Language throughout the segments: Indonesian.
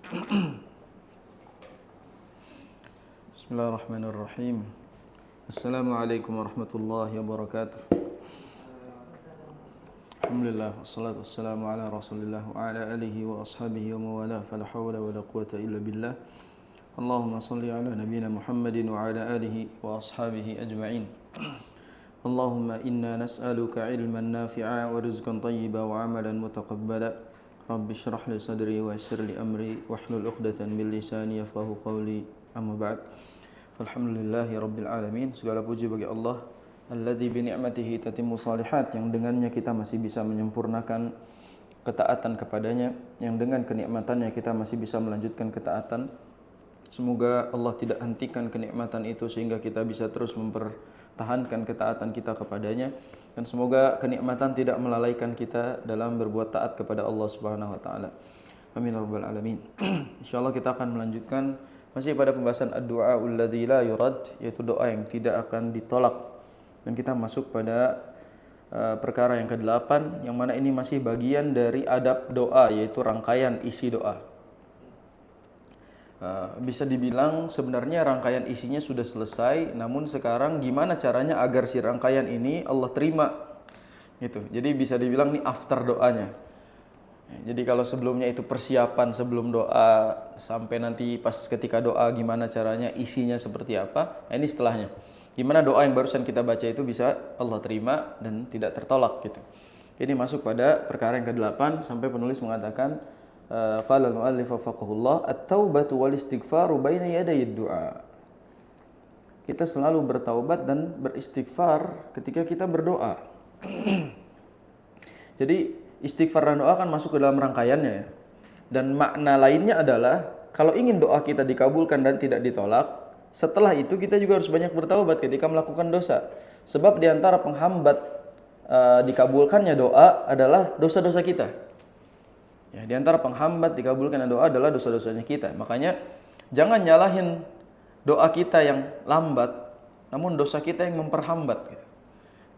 Bismillahirrahmanirrahim. Assalamualaikum warahmatullahi wabarakatuh. Alhamdulillah, wassalatu wassalamu ala rasulillah wa ala alihi wa ashabihi wa mawala, fala hawla wa la quwata illa billah. Allahumma salli ala nabiyyina Muhammadin wa ala alihi wa ashabihi ajma'in. Allahumma inna nas'aluka ilman nafi'a wa rizqan tayyiba wa amalan mutaqabbala. Rabbi shrah li sadri wa yassir li amri wahlul 'uqdatan min lisani yafqahu qawli. Amma ba'd. Alhamdulillahi rabbil alamin. Segala puji bagi Allah alladzi bi ni'matihi tatimmu shalihat, yang dengannya kita masih bisa menyempurnakan ketaatan kepadanya, yang dengan kenikmatannya kita masih bisa melanjutkan ketaatan. Semoga Allah tidak hentikan kenikmatan itu sehingga kita bisa terus mempertahankan ketaatan kita kepadanya, dan semoga kenikmatan tidak melalaikan kita dalam berbuat taat kepada Allah Subhanahu wa taala. Amin ya rabbal alamin. Insyaallah kita akan melanjutkan masih pada pembahasan ad-du'aul ladzi la yurad, yaitu doa yang tidak akan ditolak. Dan kita masuk pada perkara yang ke-8, yang mana ini masih bagian dari adab doa, yaitu rangkaian isi doa. Bisa dibilang sebenarnya rangkaian isinya sudah selesai, namun sekarang gimana caranya agar si rangkaian ini Allah terima gitu. Jadi bisa dibilang ini after doanya. Jadi kalau sebelumnya itu persiapan sebelum doa, sampai nanti pas ketika doa gimana caranya, isinya seperti apa, nah ini setelahnya. Gimana doa yang barusan kita baca itu bisa Allah terima dan tidak tertolak gitu. Ini masuk pada perkara yang ke-8 sampai penulis mengatakan qala al-muallif faqahullah at-taubatu wal istighfaru baina yaday ad-du'a. Kita selalu bertaubat dan beristighfar ketika kita berdoa. Jadi istighfar dan doa kan masuk ke dalam rangkaiannya ya. Dan makna lainnya adalah kalau ingin doa kita dikabulkan dan tidak ditolak, setelah itu kita juga harus banyak bertaubat ketika melakukan dosa. Sebab di antara penghambat dikabulkannya doa adalah dosa-dosa kita. Ya, di antara penghambat dikabulkannya doa adalah dosa-dosanya kita. Makanya jangan nyalahin doa kita yang lambat, namun dosa kita yang memperhambat gitu.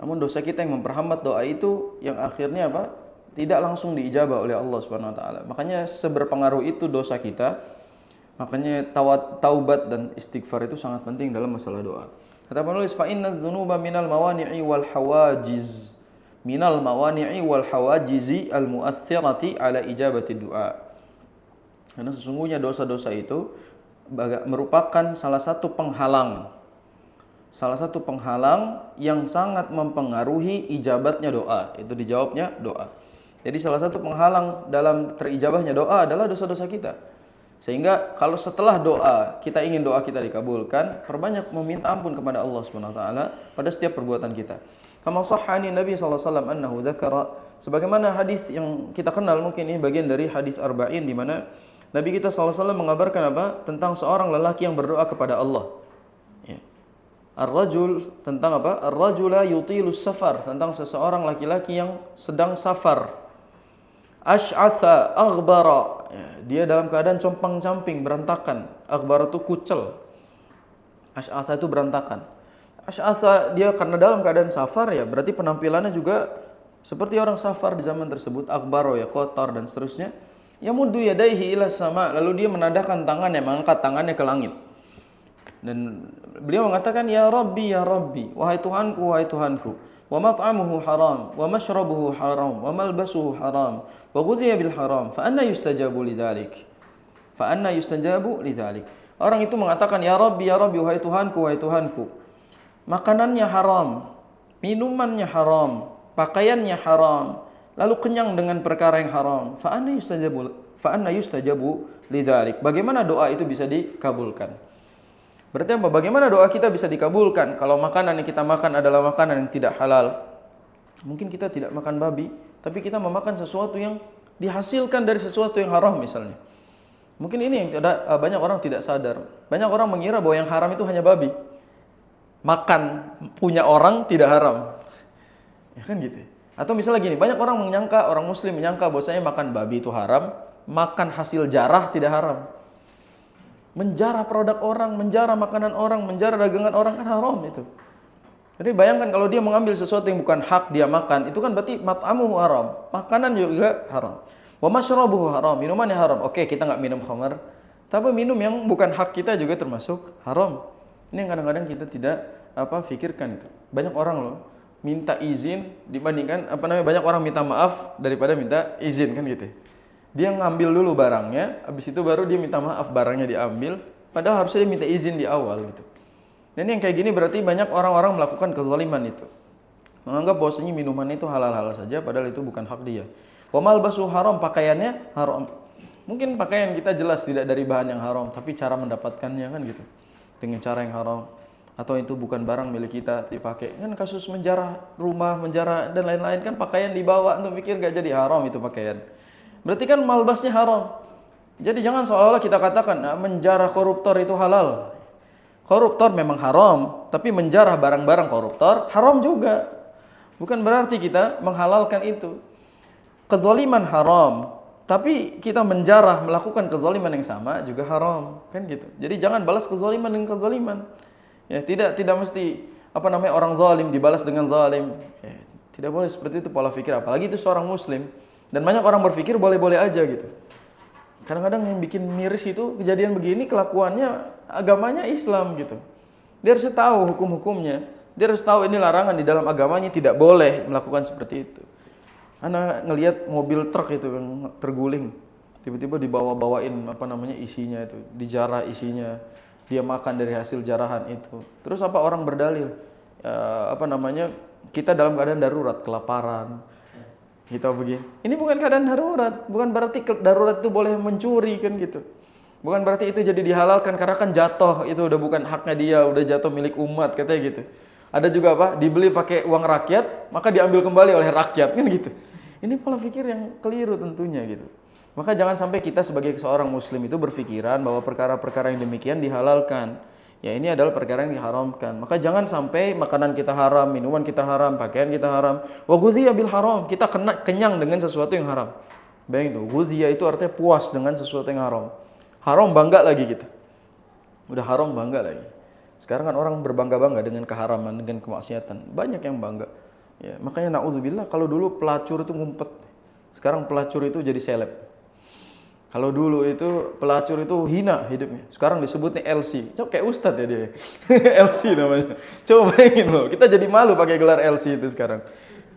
Namun dosa kita yang memperhambat doa itu yang akhirnya apa? Tidak langsung diijabah oleh Allah Subhanahu wa taala. Makanya seberpengaruh itu dosa kita. Makanya taubat dan istighfar itu sangat penting dalam masalah doa. Kata penulis, fa inna dzunuba minal mawani'i wal hawajiz. Minal mawani'i wal hawajizi al mu'aththirati ala ijabati du'a. Karena sesungguhnya dosa-dosa itu merupakan salah satu penghalang yang sangat mempengaruhi ijabatnya doa. Itu dijawabnya doa. Jadi salah satu penghalang dalam terijabahnya doa adalah dosa-dosa kita. Sehingga kalau setelah doa kita ingin doa kita dikabulkan, perbanyak meminta ampun kepada Allah Subhanahu wa taala pada setiap perbuatan kita. Kama sahhani Nabi sallallahu alaihi wasallam annahu dzakara, sebagaimana hadis yang kita kenal, mungkin ini bagian dari hadis arba'in di mana Nabi kita sallallahu alaihi wasallam mengabarkan apa? Tentang seorang lelaki yang berdoa kepada Allah. Ya. Ar-rajul, tentang apa? Ar-rajula yutilus safar, tentang seseorang laki-laki yang sedang safar. Ash'atha aghbara, ya, dia dalam keadaan compang-camping, berantakan. Aghbara itu kucel. Ash'atha itu berantakan. Ash'atha dia karena dalam keadaan safar ya, berarti penampilannya juga seperti orang safar di zaman tersebut. Aghbara ya, kotor dan seterusnya. Yamuddu yadayhi ila sama, lalu dia menadahkan tangannya, mengangkat tangannya ke langit. Dan beliau mengatakan, ya Rabbi, wahai Tuhanku, wahai Tuhanku. Wa mat'amuhu haram, wa mashrabuhu haram, wa malbasuhu haram, wa ghudhiya bil haram, fa anna yustajabu lidzalik. Orang itu mengatakan, ya Rabbi, wahai Tuhanku, wahai Tuhanku. Makanannya haram, minumannya haram, pakaiannya haram, lalu kenyang dengan perkara yang haram. Fa anna yustajabu lidzalik. Bagaimana doa itu bisa dikabulkan? Berarti apa? Bagaimana doa kita bisa dikabulkan kalau makanan yang kita makan adalah makanan yang tidak halal? Mungkin kita tidak makan babi, tapi kita memakan sesuatu yang dihasilkan dari sesuatu yang haram misalnya. Mungkin ini yang banyak orang tidak sadar. Banyak orang mengira bahwa yang haram itu hanya babi. Makan punya orang tidak haram. Ya kan gitu. Atau misalnya gini, banyak orang muslim menyangka bahwasanya makan babi itu haram, makan hasil jarah tidak haram. Menjarah produk orang, menjarah makanan orang, menjarah dagangan orang kan haram itu. Jadi bayangkan kalau dia mengambil sesuatu yang bukan hak dia makan, itu kan berarti mat'amuhu haram, makanan juga haram. Wa masyrabuhu haram, minumannya haram. Oke, kita nggak minum khamar, tapi minum yang bukan hak kita juga termasuk haram. Ini yang kadang-kadang kita tidak pikirkan itu. Banyak orang loh minta izin dibandingkan banyak orang minta maaf daripada minta izin kan gitu. Dia ngambil dulu barangnya, habis itu baru dia minta maaf barangnya diambil, padahal harusnya dia minta izin di awal gitu. Dan yang kayak gini berarti banyak orang-orang melakukan kezaliman itu. Menganggap bahwasanya minuman itu halal-halal saja padahal itu bukan hak dia. Wa malbasu haram, pakaiannya haram. Mungkin pakaian kita jelas tidak dari bahan yang haram, tapi cara mendapatkannya kan gitu. Dengan cara yang haram. Atau itu bukan barang milik kita dipakai. Kan kasus menjarah rumah, menjarah dan lain-lain kan pakaian dibawa, untuk pikir gak jadi haram itu pakaian. Berarti kan malbasnya haram. Jadi jangan seolah-olah kita katakan menjarah koruptor itu halal. Koruptor memang haram, tapi menjarah barang-barang koruptor haram juga. Bukan berarti kita menghalalkan itu. Kezaliman haram, tapi kita menjarah melakukan kezaliman yang sama juga haram, kan gitu. Jadi jangan balas kezaliman dengan kezaliman. Ya, tidak mesti orang zalim dibalas dengan zalim. Ya, tidak boleh seperti itu pola pikir, apalagi itu seorang muslim. Dan banyak orang berpikir boleh-boleh aja gitu. Kadang-kadang yang bikin miris itu kejadian begini, kelakuannya agamanya Islam gitu. Dia harus tahu hukum-hukumnya. Dia harus tahu ini larangan di dalam agamanya, tidak boleh melakukan seperti itu. Anak ngelihat mobil truk itu yang terguling, tiba-tiba dibawa-bawain isinya itu, dijarah isinya, dia makan dari hasil jarahan itu. Terus orang berdalil, kita dalam keadaan darurat, kelaparan, kita begini. Ini bukan keadaan darurat, bukan berarti darurat itu boleh mencuri kan gitu. Bukan berarti itu jadi dihalalkan karena kan jatuh, itu udah bukan haknya dia, udah jatuh milik umat katanya gitu. Ada juga dibeli pakai uang rakyat, maka diambil kembali oleh rakyat kan gitu. Ini pola pikir yang keliru tentunya gitu. Maka jangan sampai kita sebagai seorang muslim itu berpikiran bahwa perkara-perkara yang demikian dihalalkan. Ya ini adalah perkara yang diharamkan. Maka jangan sampai makanan kita haram, minuman kita haram, pakaian kita haram. Wa ghudhiya bil haram, kita kenyang dengan sesuatu yang haram. Bayangin tuh, ghudhiya itu artinya puas dengan sesuatu yang haram. Haram bangga lagi kita. Udah haram bangga lagi. Sekarang kan orang berbangga-bangga dengan keharaman, dengan kemaksiatan. Banyak yang bangga. Ya, makanya na'udzubillah kalau dulu pelacur itu ngumpet. Sekarang pelacur itu jadi seleb. Kalau dulu itu pelacur itu hina hidupnya. Sekarang disebutnya LC. Coba kayak ustadz ya dia. LC namanya. Coba bayangin loh, kita jadi malu pakai gelar LC itu sekarang.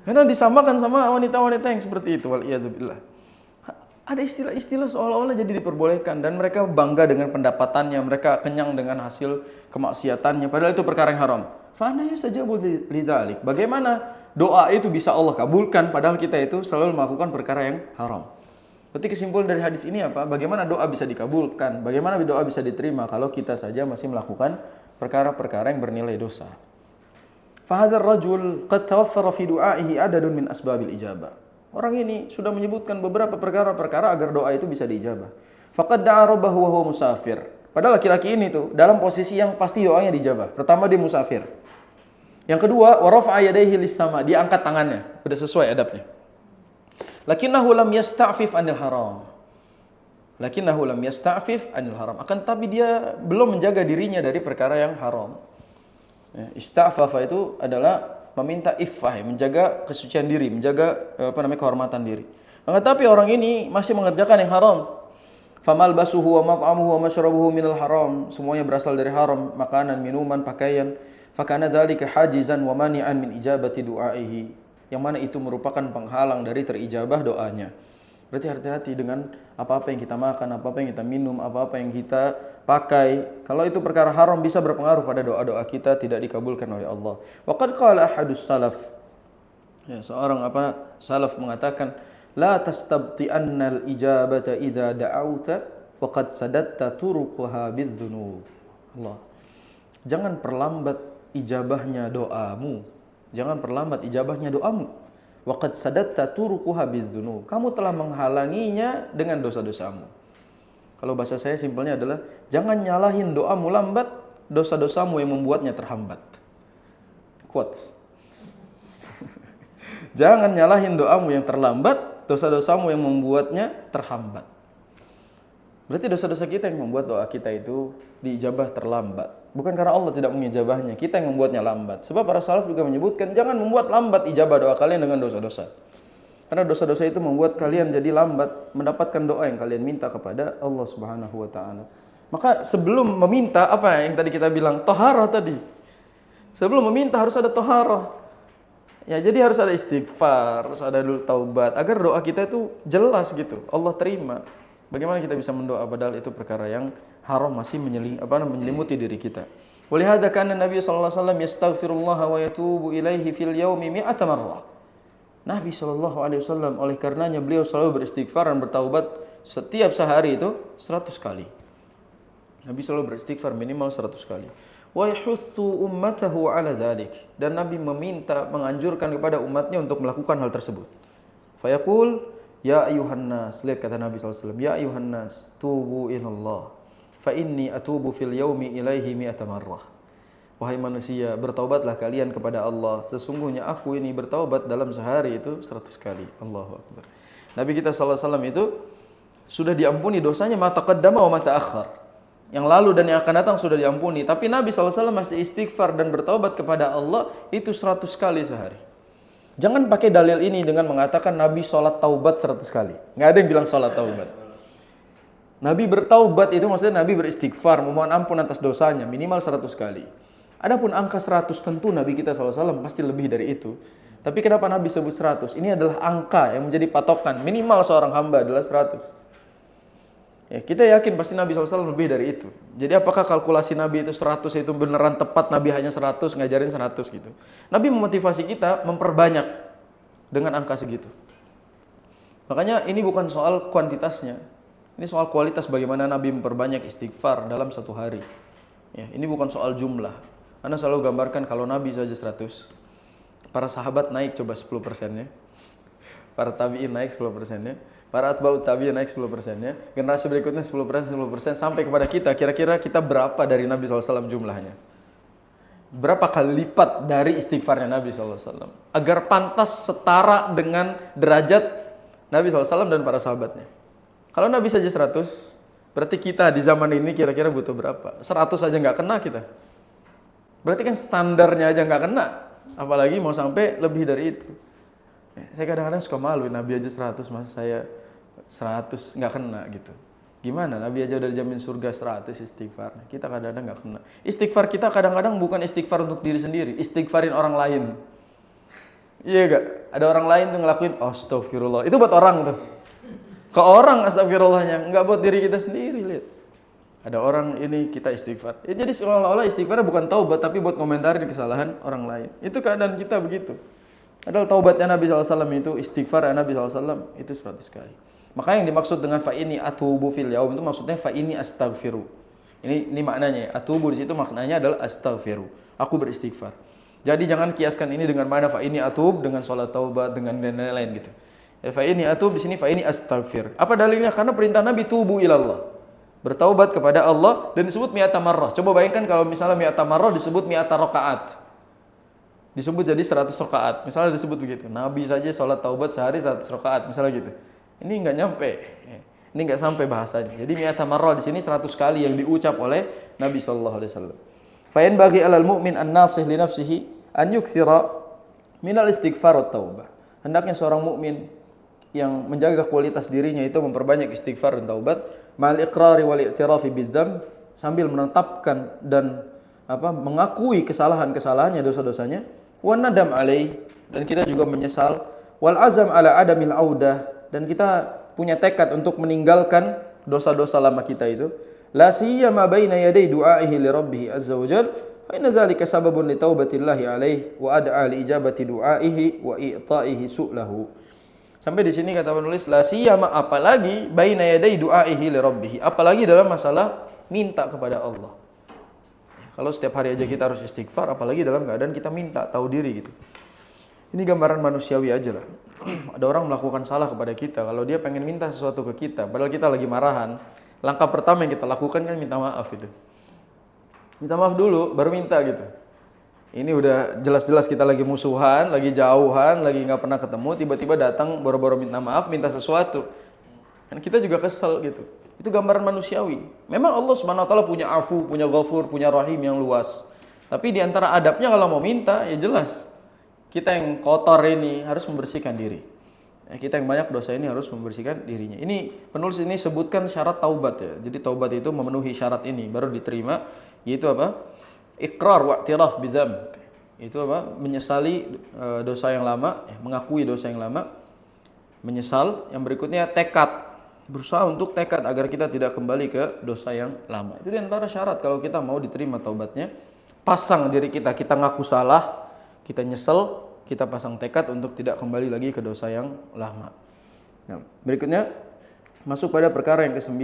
Karena disamakan sama wanita-wanita yang seperti itu. Waliyadzubillah. Ada istilah-istilah seolah-olah jadi diperbolehkan. Dan mereka bangga dengan pendapatannya. Mereka kenyang dengan hasil kemaksiatannya. Padahal itu perkara yang haram. Fana yustajabu lidzalik. Bagaimana doa itu bisa Allah kabulkan padahal kita itu selalu melakukan perkara yang haram. Berarti kesimpulan dari hadis ini apa? Bagaimana doa bisa dikabulkan? Bagaimana doa bisa diterima kalau kita saja masih melakukan perkara-perkara yang bernilai dosa? Fahadzal rajul qad tawaffara fi du'aihi adadun min asbabil ijabah. Orang ini sudah menyebutkan beberapa perkara-perkara agar doa itu bisa diijabah. Faqad da'a rabbahu wa huwa musafir. Padahal laki-laki ini tuh dalam posisi yang pasti doanya dijabah. Pertama dia musafir. Yang kedua, wa rafa'a yadayhi lis-sama, dia angkat tangannya, sudah sesuai adabnya. Lakinnahu lam yasta'fif 'anil haram. Lakinnahu lam yasta'fif 'anil haram. Akan tapi dia belum menjaga dirinya dari perkara yang haram. Ya, ista'fafa itu adalah meminta iffah, menjaga kesucian diri, menjaga kehormatan diri. Akan tapi orang ini masih mengerjakan yang haram. Famal basuhu wa mat'amuhu wa mashrabuhu minal haram, semuanya berasal dari haram, makanan, minuman, pakaian. Fakana dzalika hajizan wa mani'an min ijabati du'aihi, yang mana itu merupakan penghalang dari terijabah doanya. Berarti hati-hati dengan apa-apa yang kita makan, apa-apa yang kita minum, apa-apa yang kita pakai. Kalau itu perkara haram bisa berpengaruh pada doa-doa kita, tidak dikabulkan oleh Allah. Wa qad qala ahadus salaf, ya, seorang salaf mengatakan, la tastabti'annal ijabata idza da'auta wa qad sadatta turuqaha bidzunub. Allah. Jangan perlambat ijabahnya doamu. Jangan perlambat ijabahnya doamu. Wa qad sadatta turuquha bidzunub. Kamu telah menghalanginya dengan dosa-dosamu. Kalau bahasa saya simpelnya adalah jangan nyalahin doamu lambat, dosa-dosamu yang membuatnya terhambat. Quotes. Jangan nyalahin doamu yang terlambat, dosa-dosamu yang membuatnya terhambat. Berarti dosa-dosa kita yang membuat doa kita itu diijabah terlambat. Bukan karena Allah tidak mengijabahnya, kita yang membuatnya lambat. Sebab para salaf juga menyebutkan jangan membuat lambat ijabah doa kalian dengan dosa-dosa. Karena dosa-dosa itu membuat kalian jadi lambat mendapatkan doa yang kalian minta kepada Allah Subhanahu wa taala. Maka sebelum meminta, apa yang tadi kita bilang, taharah tadi. Sebelum meminta harus ada taharah. Ya, jadi harus ada istighfar, harus ada dulu taubat agar doa kita itu jelas gitu, Allah terima. Bagaimana kita bisa mendoa padahal itu perkara yang haram masih menyelimuti diri kita. Walihada kana Nabi sallallahu alaihi wasallam yastaghfirullah wa yatubu ilaihi fil yaumi mi'ata marrah. Nabi sallallahu alaihi wasallam oleh karenanya beliau selalu beristighfar dan bertaubat setiap sehari itu 100 kali. Nabi selalu beristighfar minimal 100 kali. Wa yahutsu ummatahu ala dzalik, dan Nabi menganjurkan kepada umatnya untuk melakukan hal tersebut. Fayaqul ya ayuhan nas, lihat kata Nabi sallallahu alaihi wasallam, ya ayuhan nas tubu ilallah fa inni atubu fil yaumi ilaihi mi'ata marrah. Wahai manusia, bertaubatlah kalian kepada Allah, sesungguhnya aku ini bertaubat dalam sehari itu 100 kali. Allahu akbar. Nabi kita sallallahu alaihi wasallam itu sudah diampuni dosanya ma taqaddama wa ma ta'akhkhar. Yang lalu dan yang akan datang sudah diampuni, tapi Nabi sallallahu alaihi wasallam masih istighfar dan bertaubat kepada Allah itu 100 kali sehari. Jangan pakai dalil ini dengan mengatakan Nabi sholat taubat 100 kali. Nggak ada yang bilang sholat taubat. Nabi bertaubat itu maksudnya Nabi beristighfar, memohon ampun atas dosanya minimal 100 kali. Adapun angka 100 tentu Nabi kita sallallahu alaihi wasallam pasti lebih dari itu. Tapi kenapa Nabi sebut 100? Ini adalah angka yang menjadi patokan. Minimal seorang hamba adalah 100. Ya, kita yakin pasti Nabi SAW lebih dari itu. Jadi apakah kalkulasi Nabi itu 100 itu beneran tepat, Nabi hanya 100, ngajarin 100 gitu. Nabi memotivasi kita memperbanyak dengan angka segitu. Makanya ini bukan soal kuantitasnya. Ini soal kualitas, bagaimana Nabi memperbanyak istighfar dalam satu hari. Ya, ini bukan soal jumlah. Anda selalu gambarkan kalau Nabi saja 100, para sahabat naik coba 10%-nya. Para tabi'in naik 10%-nya. Para atba'ut tabi'in naik 10%-nya, generasi berikutnya 10%, sampai kepada kita, kira-kira kita berapa dari Nabi SAW jumlahnya? Berapa kali lipat dari istighfarnya Nabi SAW? Agar pantas setara dengan derajat Nabi SAW dan para sahabatnya. Kalau Nabi saja 100, berarti kita di zaman ini kira-kira butuh berapa? 100 aja nggak kena kita. Berarti kan standarnya aja nggak kena, apalagi mau sampai lebih dari itu. Saya kadang-kadang suka malu, Nabi aja 100, masa saya 100 nggak kena gitu. Gimana? Nabi aja udah dijamin surga 100 istighfar. Kita kadang-kadang nggak kena. Istighfar kita kadang-kadang bukan istighfar untuk diri sendiri, istighfarin orang lain. Iya gak? Ada orang lain tuh ngelakuin astagfirullah. Itu buat orang tuh. Ke orang astagfirullahnya, nggak buat diri kita sendiri, lihat. Ada orang ini kita istighfar. Ya, jadi seolah-olah istighfarnya bukan taubat tapi buat komentarin kesalahan orang lain. Itu keadaan kita begitu. Padahal taubatnya Nabi SAW itu, istighfar Nabi SAW itu 100 kali. Maka yang dimaksud dengan fa'ini atubu fil yaum itu maksudnya fa'ini astaghfiru. Ini maknanya. Atubu di situ maknanya adalah astaghfiru. Aku beristighfar. Jadi jangan kiaskan ini dengan mana fa'ini atub dengan sholat taubat dengan lain-lain gitu. Ya, fa'ini atub di sini fa'ini astaghfir. Apa dalilnya? Karena perintah Nabi tubu ilallah. Bertaubat kepada Allah dan disebut mi'ata marrah. Coba bayangkan kalau misalnya mi'ata marrah disebut mi'ata rakaat. Disebut jadi 100 rakaat. Misalnya disebut begitu. Nabi saja sholat taubat sehari 100 rakaat. Misalnya gitu. Ini nggak nyampe. Ini nggak sampai bahasanya. Jadi mi'ata marrah di sini 100 kali yang diucap oleh Nabi sallallahu alaihi wasallam. Fa in bagi 'alal mu'min an-nasih li nafsihi an yukthira minal istighfar wat taubah. Hendaknya seorang mukmin yang menjaga kualitas dirinya itu memperbanyak istighfar dan taubat, ma'al iqrari wal i'tirafi bidzam, sambil menetapkan dan mengakui kesalahan-kesalahannya, dosa-dosanya, wan nadam alaih, dan kita juga menyesal, wal azam ala adamil audah, dan kita punya tekad untuk meninggalkan dosa-dosa lama kita itu. La siyama baina yaday du'aihi li rabbih azza wa jalla, fa inna dzalika sababun li taubatillahi alaihi wa ad'a li ijabati du'aihi wa i'ta'ihi su'lahu. Sampai di sini kata penulis, la siyama, apalagi baina yaday du'aihi li rabbih, apalagi dalam masalah minta kepada Allah. Kalau setiap hari aja kita harus istighfar, apalagi dalam keadaan kita minta, tahu diri gitu. Ini gambaran manusiawi aja lah. Ada orang melakukan salah kepada kita, kalau dia pengen minta sesuatu ke kita, padahal kita lagi marahan, langkah pertama yang kita lakukan kan minta maaf itu. Minta maaf dulu, baru minta gitu. Ini udah jelas-jelas kita lagi musuhan, lagi jauhan, lagi nggak pernah ketemu, tiba-tiba datang boro-boro minta maaf, minta sesuatu. Kan kita juga kesel gitu. Itu gambaran manusiawi. Memang Allah Subhanahu wa taala punya afu, punya ghafur, punya rahim yang luas. Tapi di antara adabnya kalau mau minta, ya jelas kita yang kotor ini harus membersihkan diri. Kita yang banyak dosa ini harus membersihkan dirinya. Ini penulis ini sebutkan syarat taubat ya. Jadi taubat itu memenuhi syarat ini baru diterima, yaitu apa? Iqrar wa i'tiraf bidzamb. Itu apa? Menyesali dosa yang lama, mengakui dosa yang lama, menyesal. Yang berikutnya tekad, berusaha untuk tekad agar kita tidak kembali ke dosa yang lama. Itu di antara syarat kalau kita mau diterima taubatnya. Pasang diri kita, kita ngaku salah, kita nyesel, kita pasang tekad untuk tidak kembali lagi ke dosa yang lama. Nah, berikutnya masuk pada perkara yang ke-9,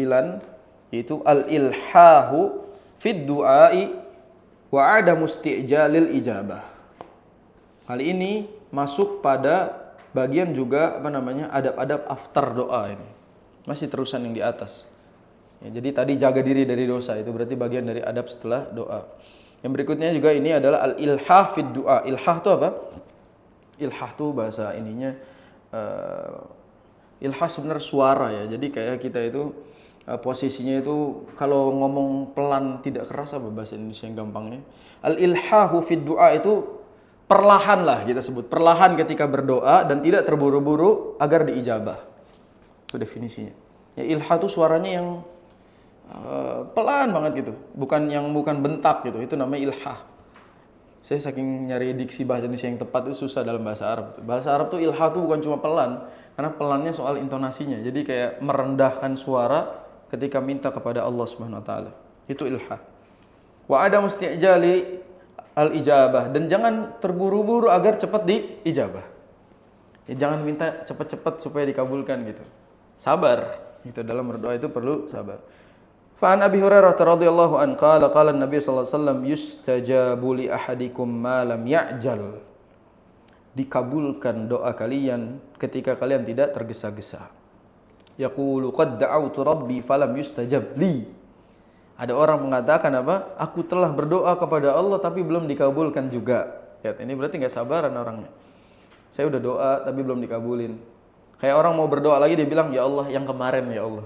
yaitu al-ilhahu fid du'ai wa adamu isti'jalil ijabah. Hal ini masuk pada bagian juga adab-adab after doa ini. Masih terusan yang di atas. Ya, jadi tadi jaga diri dari dosa, itu berarti bagian dari adab setelah doa. Yang berikutnya juga ini adalah al-ilhah fid du'a. Ilhah itu apa? Ilhah itu bahasa ininya ilhah sebenarnya suara ya. Jadi kayak kita itu posisinya itu kalau ngomong pelan tidak keras, apa bahasa Indonesia yang gampangnya? Al-ilhahu fid du'a itu perlahan lah kita sebut. Perlahan ketika berdoa dan tidak terburu-buru agar diijabah. Itu definisinya. Ya, ilhah itu suaranya yang pelan banget gitu. Bukan bentak gitu. Itu namanya ilhah. Saya saking nyari diksi bahasa Indonesia yang tepat itu susah dalam bahasa Arab. Bahasa Arab tuh ilhah tuh bukan cuma pelan, karena pelannya soal intonasinya. Jadi kayak merendahkan suara ketika minta kepada Allah Subhanahu wa taala. Itu ilhah. Wa ada musti'jali al-ijabah, dan jangan terburu-buru agar cepat diijabah. Ya, jangan minta cepat-cepat supaya dikabulkan gitu. Sabar. Gitu, dalam berdoa itu perlu sabar. Fa'an Abi Hurairah radhiyallahu an qala Nabi sallallahu alaihi wasallam yustajabu li ahadikum ma lam ya'jal. Dikabulkan doa kalian ketika kalian tidak tergesa-gesa. Yaqulu qad da'awtu rabbi falam yustajab li. Ada orang mengatakan apa? Aku telah berdoa kepada Allah tapi belum dikabulkan juga. Lihat, ini berarti enggak sabaran orangnya. Saya udah doa tapi belum dikabulin. Kayak orang mau berdoa lagi dia bilang, "Ya Allah, yang kemarin ya Allah.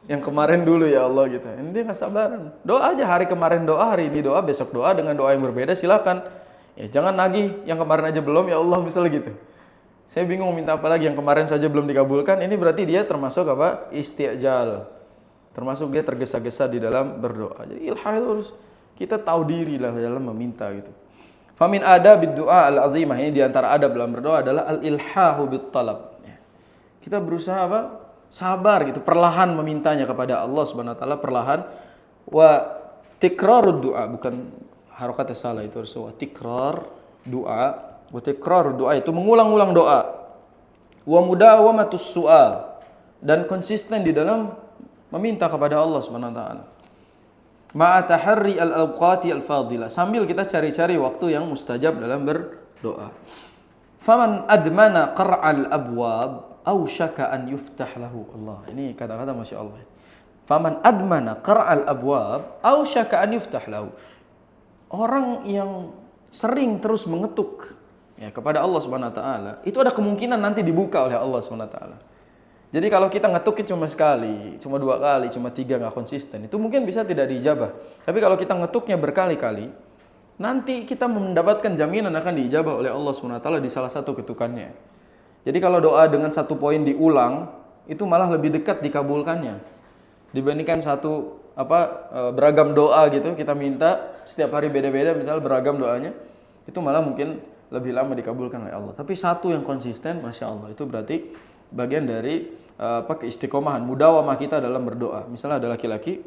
Yang kemarin dulu ya Allah," gitu. Ini dia enggak sabaran. Doa aja, hari kemarin doa, hari ini doa, besok doa dengan doa yang berbeda, silakan. Ya jangan lagi yang kemarin aja belum ya Allah, misalnya gitu. Saya bingung minta apa lagi, yang kemarin saja belum dikabulkan. Ini berarti dia termasuk apa? Isti'jal. Termasuk dia tergesa-gesa di dalam berdoa. Jadi ilhah itu harus kita tahu diri lah dalam meminta gitu. Famin adabid du'a al-azimah, ini di antara adab dalam berdoa adalah al-ilhahu bit talab. Kita berusaha apa? Sabar gitu, perlahan memintanya kepada Allah Subhanahu wa taala, perlahan. Wa tikrarud du'a, bukan harokatnya salah, itu harus wa tikrar du'a. Wa tikrarud du'a itu mengulang-ulang doa. Wa mudawamatus su'al, dan konsisten di dalam meminta kepada Allah Subhanahu wa taala. Ma'a taharri al-awqati al-fadilah, sambil kita cari-cari waktu yang mustajab dalam berdoa. Faman admana qara'al abwab ausyaka an yuftah lahu. Allah, ini kata-kata Masya Allah. Faman admana qara'al abwab ausyaka an yuftah lahu. Orang yang sering terus mengetuk ya kepada Allah Subhanahu wa taala, itu ada kemungkinan nanti dibuka oleh Allah Subhanahu wa taala. Jadi kalau kita ngetuknya cuma sekali, cuma 2 kali, cuma 3 nggak konsisten, itu mungkin bisa tidak diijabah. Tapi kalau kita ngetuknya berkali-kali, nanti kita mendapatkan jaminan akan diijabah oleh Allah Subhanahu wa taala di salah satu ketukannya. Jadi kalau doa dengan 1 poin diulang, itu malah lebih dekat dikabulkannya dibandingkan beragam doa gitu, kita minta setiap hari beda-beda, misalnya beragam doanya, itu malah mungkin lebih lama dikabulkan oleh Allah. Tapi satu yang konsisten, Masya Allah, itu berarti bagian dari keistiqomahan, mudawamah kita dalam berdoa. Misalnya ada laki-laki,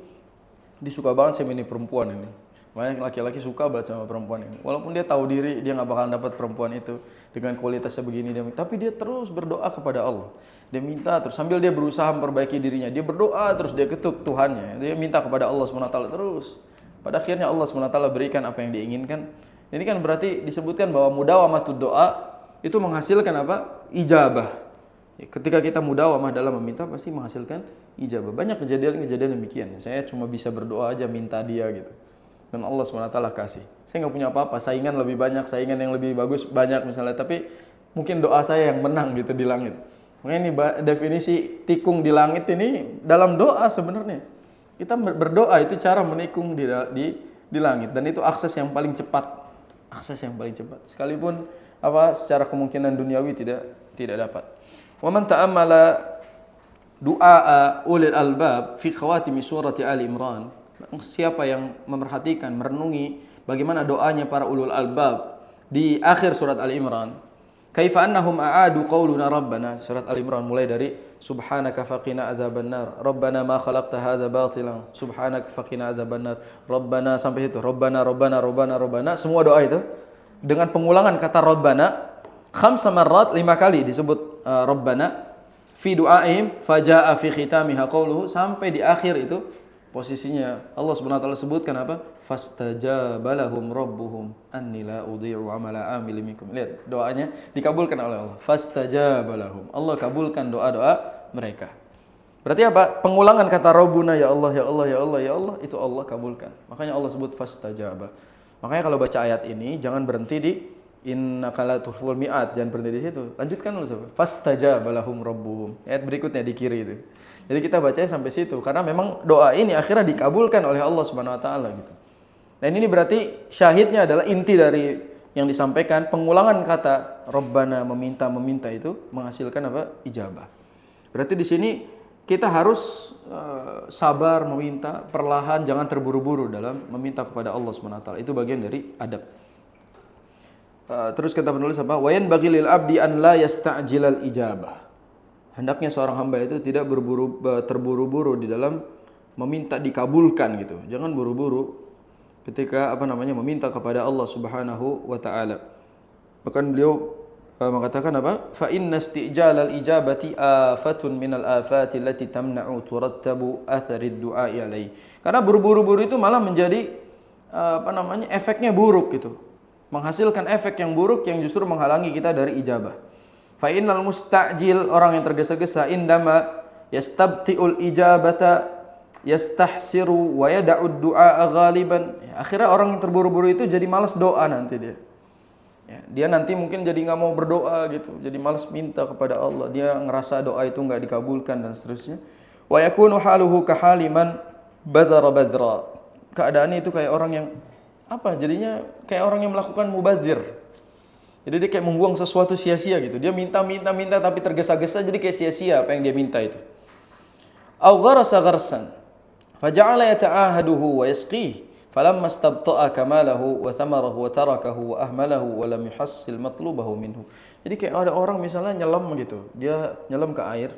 dia suka banget sama ini perempuan ini. Banyak laki-laki suka banget sama perempuan ini. Walaupun dia tahu diri dia nggak bakalan dapat perempuan itu dengan kualitasnya begini, tapi dia terus berdoa kepada Allah. Dia minta terus sambil dia berusaha memperbaiki dirinya. Dia berdoa terus, dia ketuk Tuhannya. Dia minta kepada Allah SWT terus. Pada akhirnya Allah SWT berikan apa yang diinginkan. Ini kan berarti disebutkan bahwa mudawamatud doa itu menghasilkan apa? Ijabah. Ketika kita mudawamah dalam meminta pasti menghasilkan ijabah. Banyak kejadian-kejadian demikian. Saya cuma bisa berdoa aja minta dia gitu. Dan Allah SWT kasih. Saya nggak punya apa-apa, saingan lebih banyak, saingan yang lebih bagus banyak misalnya. Tapi mungkin doa saya yang menang gitu di langit. Makanya ini definisi tikung di langit ini dalam doa sebenarnya. Kita berdoa itu cara menikung di langit. Dan itu akses yang paling cepat. Akses yang paling cepat. Sekalipun secara kemungkinan duniawi tidak dapat. Wa man ta'ammala du'a ulil albab fi khawatimi surati Ali Imran. Siapa yang memerhatikan, merenungi bagaimana doanya para ulul albab di akhir surat Ali Imran. Kaifa annahum a'adu qauluna rabbana, surat Ali Imran mulai dari subhanaka faqina adzabannar, rabbana ma khalaqta hadza batilan, subhanaka faqina adzabannar, rabbana sampai situ, rabbana rabbana rabbana rabbana, semua doa itu dengan pengulangan kata rabbana khamsa marrat, 5 kali disebut rabbana fi du'aihim faja'a fi khitamiha qauluhu, sampai di akhir itu posisinya Allah Subhanahu wa taala sebutkan apa? Fastajaba lahum rabbuhum anni la udhi'u amala amilin minkum. Lihat, doanya dikabulkan oleh Allah. Fastajaba lahum. Allah kabulkan doa-doa mereka. Berarti apa? Pengulangan kata Rabbuna, ya Allah ya Allah ya Allah ya Allah, itu Allah kabulkan. Makanya Allah sebut fastajaba. Makanya kalau baca ayat ini jangan berhenti di innaka la tukhful mi'ad, jangan berhenti di situ. Lanjutkan dulu. Fastajaba lahum rabbuhum. Ayat berikutnya di kiri itu. Jadi kita bacanya sampai situ karena memang doa ini akhirnya dikabulkan oleh Allah Subhanahu wa taala gitu. Dan ini berarti syahidnya adalah inti dari yang disampaikan, pengulangan kata Rabbana, meminta itu menghasilkan apa? Ijabah. Berarti di sini kita harus sabar meminta, perlahan, jangan terburu-buru dalam meminta kepada Allah Subhanahu wa taala. Itu bagian dari adab. Terus kata penulis apa? Wa yanbaghi lil abdi an la yasta'jilal ijabah. Hendaknya seorang hamba itu tidak terburu-buru di dalam meminta dikabulkan gitu. Jangan buru-buru ketika meminta kepada Allah Subhanahu wa taala. Bahkan beliau mengatakan apa? Fa inna isti'jalal ijabati afatun minal afati allati tamna'u turattabu atharid du'a ilaihi. Karena buru-buru itu malah menjadi efeknya buruk gitu. Menghasilkan efek yang buruk yang justru menghalangi kita dari ijabah. Fa innal musta'jil, orang yang tergesa-gesa, indama yastabti'ul ijabata yastahsiru wa yada'ud du'a ghaliban. Akhirnya orang yang terburu-buru itu jadi malas doa nanti dia. Dia nanti mungkin jadi nggak mau berdoa gitu, jadi malas minta kepada Allah. Dia ngerasa doa itu nggak dikabulkan dan seterusnya. Wa yakunu haluhu kahaliman badara badra. Keadaannya itu kayak orang yang jadinya kayak orang yang melakukan mubazir. Jadi dia kayak membuang sesuatu sia-sia gitu. Dia minta tapi tergesa-gesa, jadi kayak sia-sia apa yang dia minta itu. Aw gharasa gharsan faja'ala yata'ahaduhu wa yasqih falamma istabta'a kamalahu wa thamarahu wa tarakahu wa ahmalahu wa lam yuhassil matlubahu minhu. Jadi kayak ada orang misalnya nyelam gitu. Dia nyelam ke air,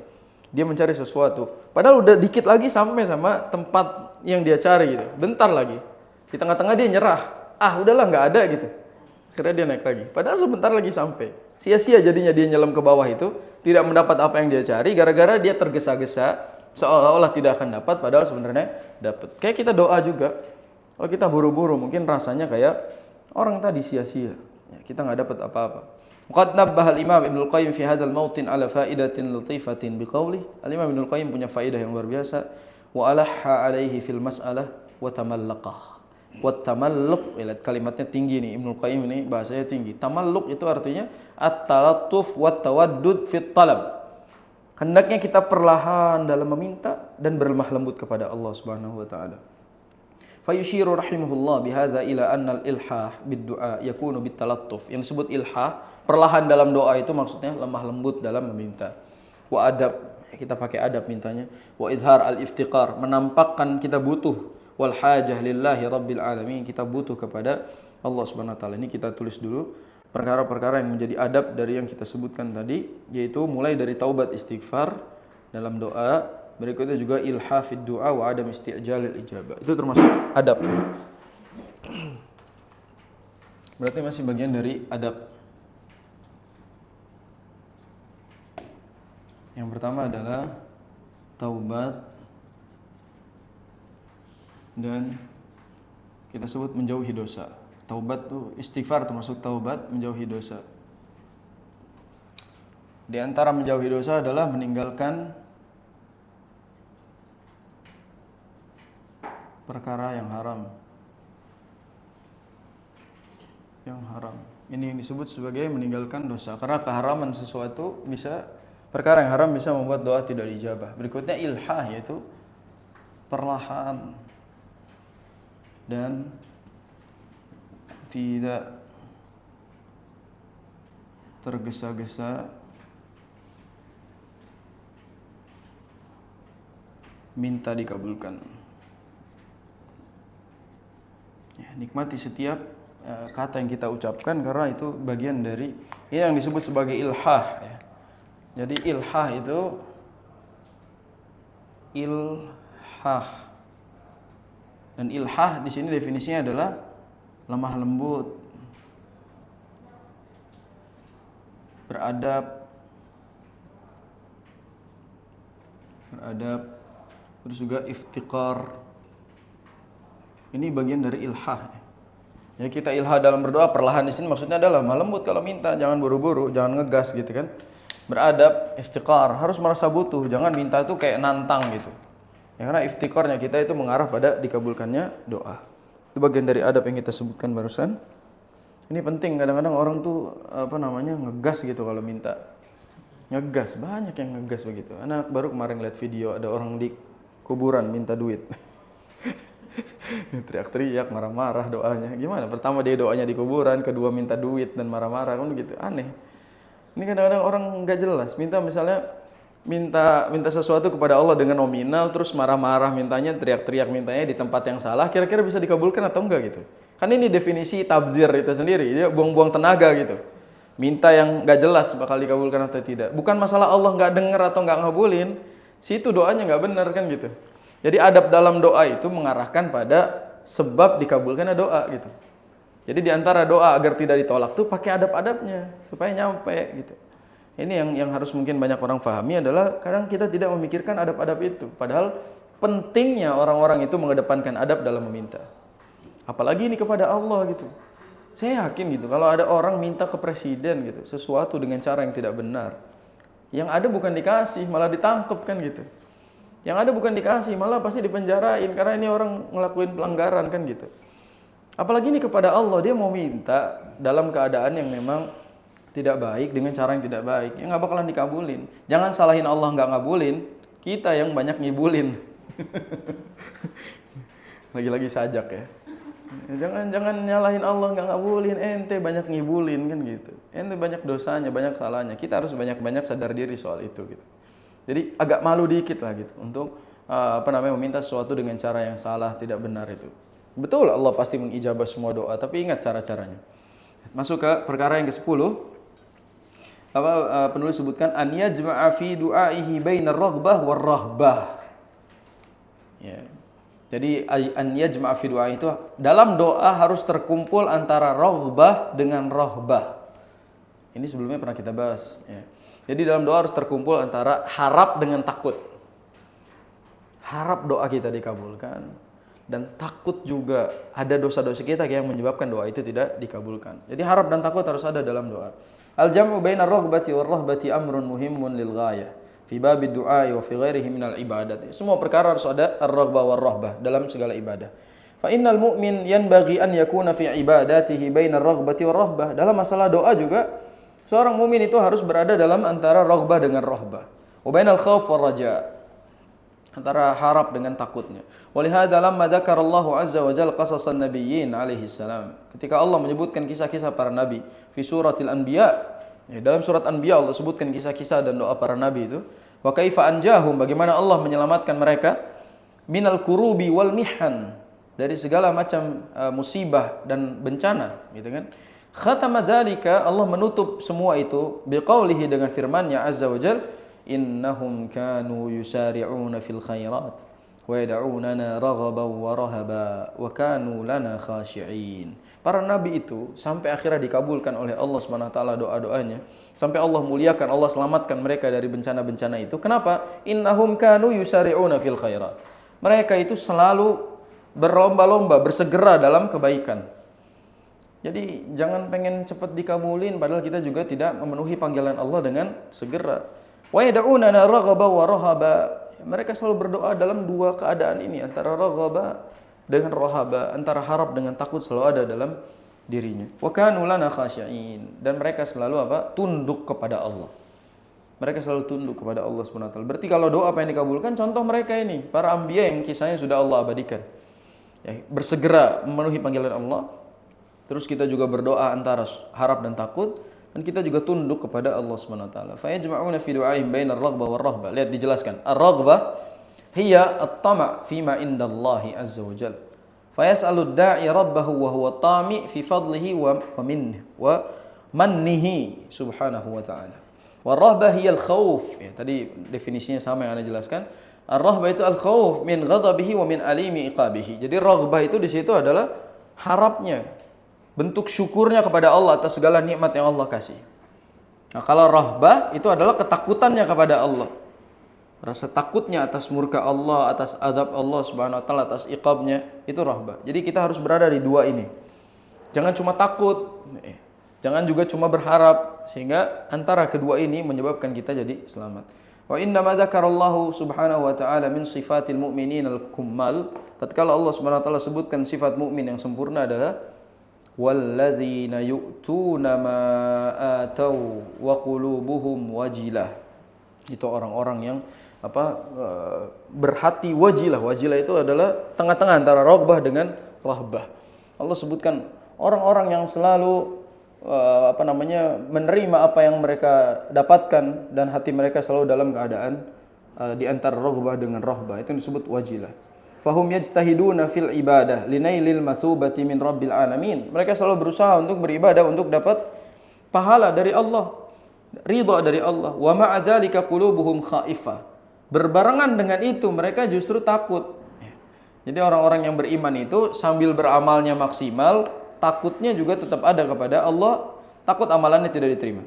dia mencari sesuatu. Padahal udah dikit lagi sampai sama tempat yang dia cari gitu. Bentar lagi. Di tengah-tengah dia nyerah. Udahlah nggak ada gitu. Akhirnya dia naik lagi. Padahal sebentar lagi sampai. Sia-sia jadinya dia nyelam ke bawah itu, tidak mendapat apa yang dia cari gara-gara dia tergesa-gesa, seolah-olah tidak akan dapat padahal sebenarnya dapat. Kayak kita doa juga. Kalau kita buru-buru mungkin rasanya kayak orang tadi sia-sia. Kita nggak dapat apa-apa. Qad nabbaha al-Imam Ibnu Qayyim fi hadzal mawtin ala faidatin latifatin biqaulih. Al-Imam Ibnu Qayyim punya faedah yang luar biasa. Wa alahha alaihi fil mas'alah wa tamallaqah. Wat tamalluk, kalimatnya tinggi nih, Ibnu Qayyim ini bahasanya tinggi. Tamalluk itu artinya at-talattuf wat tawaddud fit talab. Hendaknya kita perlahan dalam meminta dan berlemah lembut kepada Allah Subhanahu wa taala. Fa yushiru rahimahullah bihadza ila anna al-ilhah bid-du'a yakunu bit-talattuf. Yang disebut ilhah, perlahan dalam doa itu maksudnya lemah lembut dalam meminta. Wa adab, kita pakai adab mintanya. Wa izhar al-iftiqar, menampakkan kita butuh. Wal hajah lillahi rabbil alamin, kita butuh kepada Allah Subhanahu wa taala. Ini kita tulis dulu perkara-perkara yang menjadi adab dari yang kita sebutkan tadi, yaitu mulai dari taubat istighfar dalam doa, berikutnya juga ilhafid du'a wa adam isti'jalil ijabah. Itu termasuk adab. Berarti masih bagian dari adab. Yang pertama adalah taubat dan kita sebut menjauhi dosa. Taubat tuh istighfar termasuk taubat, menjauhi dosa. Di antara menjauhi dosa adalah meninggalkan perkara yang haram. Yang haram. Ini yang disebut sebagai meninggalkan dosa. Karena keharaman sesuatu perkara yang haram bisa membuat doa tidak dijabah. Berikutnya ilhah, yaitu perlahan dan tidak tergesa-gesa minta dikabulkan. Ya, nikmati setiap kata yang kita ucapkan karena itu bagian dari yang disebut sebagai ilhah. Ya. Jadi ilhah itu ilhah. Dan ilhah di sini definisinya adalah lemah lembut, beradab, terus juga iftiqar. Ini bagian dari ilhah. Ya kita ilhah dalam berdoa perlahan di sini maksudnya adalah lemah lembut kalau minta, jangan buru-buru, jangan ngegas gitu kan. Beradab, iftiqar, harus merasa butuh, jangan minta itu kayak nantang gitu. Ya, karena iftiqarnya kita itu mengarah pada dikabulkannya doa. Itu bagian dari adab yang kita sebutkan barusan. Ini penting, kadang-kadang orang tuh ngegas gitu kalau minta. Ngegas, banyak yang ngegas begitu. Anak baru kemarin lihat video ada orang di kuburan minta duit. Teriak-teriak, marah-marah doanya. Gimana? Pertama dia doanya di kuburan, kedua minta duit dan marah-marah, kan begitu. Aneh. Ini kadang-kadang orang nggak jelas. Minta sesuatu kepada Allah dengan nominal, terus marah-marah mintanya, teriak-teriak mintanya di tempat yang salah. Kira-kira bisa dikabulkan atau enggak gitu? Kan ini definisi tabzir itu sendiri. Dia buang-buang tenaga gitu. Minta yang nggak jelas bakal dikabulkan atau tidak. Bukan masalah Allah nggak dengar atau nggak ngabulin. Situ doanya nggak benar kan gitu. Jadi adab dalam doa itu mengarahkan pada sebab dikabulkannya doa gitu. Jadi di antara doa agar tidak ditolak tuh pakai adab-adabnya supaya nyampe gitu. Ini yang harus mungkin banyak orang pahami adalah kadang kita tidak memikirkan adab-adab itu. Padahal pentingnya orang-orang itu mengedepankan adab dalam meminta. Apalagi ini kepada Allah gitu. Saya yakin gitu kalau ada orang minta ke presiden gitu sesuatu dengan cara yang tidak benar. Yang ada bukan dikasih malah ditangkap kan gitu. Yang ada bukan dikasih malah pasti dipenjarain karena ini orang ngelakuin pelanggaran kan gitu. Apalagi ini kepada Allah, dia mau minta dalam keadaan yang memang tidak baik dengan cara yang tidak baik, ya nggak bakalan dikabulin. Jangan salahin Allah nggak ngabulin, kita yang banyak ngibulin. Lagi-lagi sajak ya. Jangan nyalahin Allah nggak ngabulin, ente banyak ngibulin kan gitu. Ente banyak dosanya, banyak salahnya. Kita harus banyak-banyak sadar diri soal itu gitu. Jadi agak malu dikit lah gitu untuk meminta sesuatu dengan cara yang salah, tidak benar itu. Betul Allah pasti mengijabah semua doa, tapi ingat cara-caranya. Masuk ke perkara yang ke-10. Penulis sebutkan an yajma'a fi du'aihi bainar raghbah war rahbah. Ya. Jadi an yajma'a fi du'a itu dalam doa harus terkumpul antara raghbah dengan rahbah. Ini sebelumnya pernah kita bahas ya. Jadi dalam doa harus terkumpul antara harap dengan takut. Harap doa kita dikabulkan dan takut juga ada dosa-dosa kita yang menyebabkan doa itu tidak dikabulkan. Jadi harap dan takut harus ada dalam doa. Al-jam'u bainar raghbati war rahbati amrun muhimmun lil ghayah fi babid du'a wa fi ghairihi minal ibadat. Semua perkara harus ada ar-raghbah war rahbah dalam segala ibadah. Fa innal mu'min yanbaghi an yakuna fi ibadatihi bainar raghbati war rahbah. Dalam masalah doa juga seorang mukmin itu harus berada dalam antara raghbah dengan rahbah. Wa bainal khauf war raja. Antara harap dengan takutnya. Walihada lamma dzakarallahu azza wa jalla qasasan nabiyyin alaihi salam. Ketika Allah menyebutkan kisah-kisah para nabi fi suratil anbiya, ya, dalam surat Anbiya Allah sebutkan kisah-kisah dan doa para nabi itu. Wa kaifa anjahum, bagaimana Allah menyelamatkan mereka minal kurubi wal mihan, dari segala macam musibah dan bencana, gitu kan. Khatama dzalika, Allah menutup semua itu biqaulihi, dengan firman-Nya azza wa jalla, innahum kanu yusari'una fil khairat wa yad'unana raghaban wa rahaba wa kanu lana khashi'in. Para nabi itu sampai akhirnya dikabulkan oleh Allah Subhanahu wa taala doa-doanya, sampai Allah muliakan, Allah selamatkan mereka dari bencana-bencana itu. Kenapa? Innahum kanu yusari'una fil khairat. Mereka itu selalu berlomba-lomba, bersegera dalam kebaikan. Jadi jangan pengen cepat dikabulin padahal kita juga tidak memenuhi panggilan Allah dengan segera. Wa yad'unana raghaba wa rahaba. Mereka selalu berdoa dalam dua keadaan ini, antara raghaba dengan rahaba, antara harap dengan takut selalu ada dalam dirinya. Wa kanu lana khashi'in, dan mereka selalu tunduk kepada Allah. Mereka selalu tunduk kepada Allah Subhanahu wa taala. Berarti kalau doa apa yang dikabulkan, contoh mereka ini, para anbiya yang kisahnya sudah Allah abadikan. Ya, bersegera memenuhi panggilan Allah. Terus kita juga berdoa antara harap dan takut, dan kita juga tunduk kepada Allah Subhanahu wa taala. Fa yajma'una fi du'aihim bainar raghbah war rahbah. Lihat dijelaskan. Ar-raghbah hiya at-tama' fima indallahi azza wa jalla. Fayas'alu ad-da'i rabbahu wa huwa tami' fi fadlihi wa mannihi subhanahu wa ta'ala. War-rahbah hiya al-khauf. Ya, tadi definisinya sama yang Anda jelaskan. Ar-rahbah itu al-khauf min ghadabihi wa min alimi iqabihi. Jadi raghbah itu di situ adalah harapnya, bentuk syukurnya kepada Allah atas segala nikmat yang Allah kasih. Nah, kalau rahbah itu adalah ketakutannya kepada Allah. Rasa takutnya atas murka Allah, atas azab Allah Subhanahu wa taala, atas iqabnya, itu rahbah. Jadi kita harus berada di dua ini. Jangan cuma takut, jangan juga cuma berharap, sehingga antara kedua ini menyebabkan kita jadi selamat. Wa inna ma dzakarallahu subhanahu wa ta'ala min sifatil mu'minin al-kummal. Tatkala Allah Subhanahu wa taala sebutkan sifat mukmin yang sempurna adalah walladzina yu'tuna ma atau wa qulubuhum wajilah. Itu orang-orang yang berhati wajilah. Wajilah itu adalah tengah-tengah antara raghbah dengan rahbah. Allah sebutkan orang-orang yang selalu menerima apa yang mereka dapatkan dan hati mereka selalu dalam keadaan di antara raghbah dengan rahbah. Itu disebut wajilah. Fahum yajtahiduna fil ibadah linailil matsubati min rabbil alamin. Mereka selalu berusaha untuk beribadah untuk dapat pahala dari Allah, ridha dari Allah. Wa ma'a dzalika qulubuhum khaifah. Berbarengan dengan itu mereka justru takut. Jadi orang-orang yang beriman itu sambil beramalnya maksimal, takutnya juga tetap ada kepada Allah, takut amalannya tidak diterima.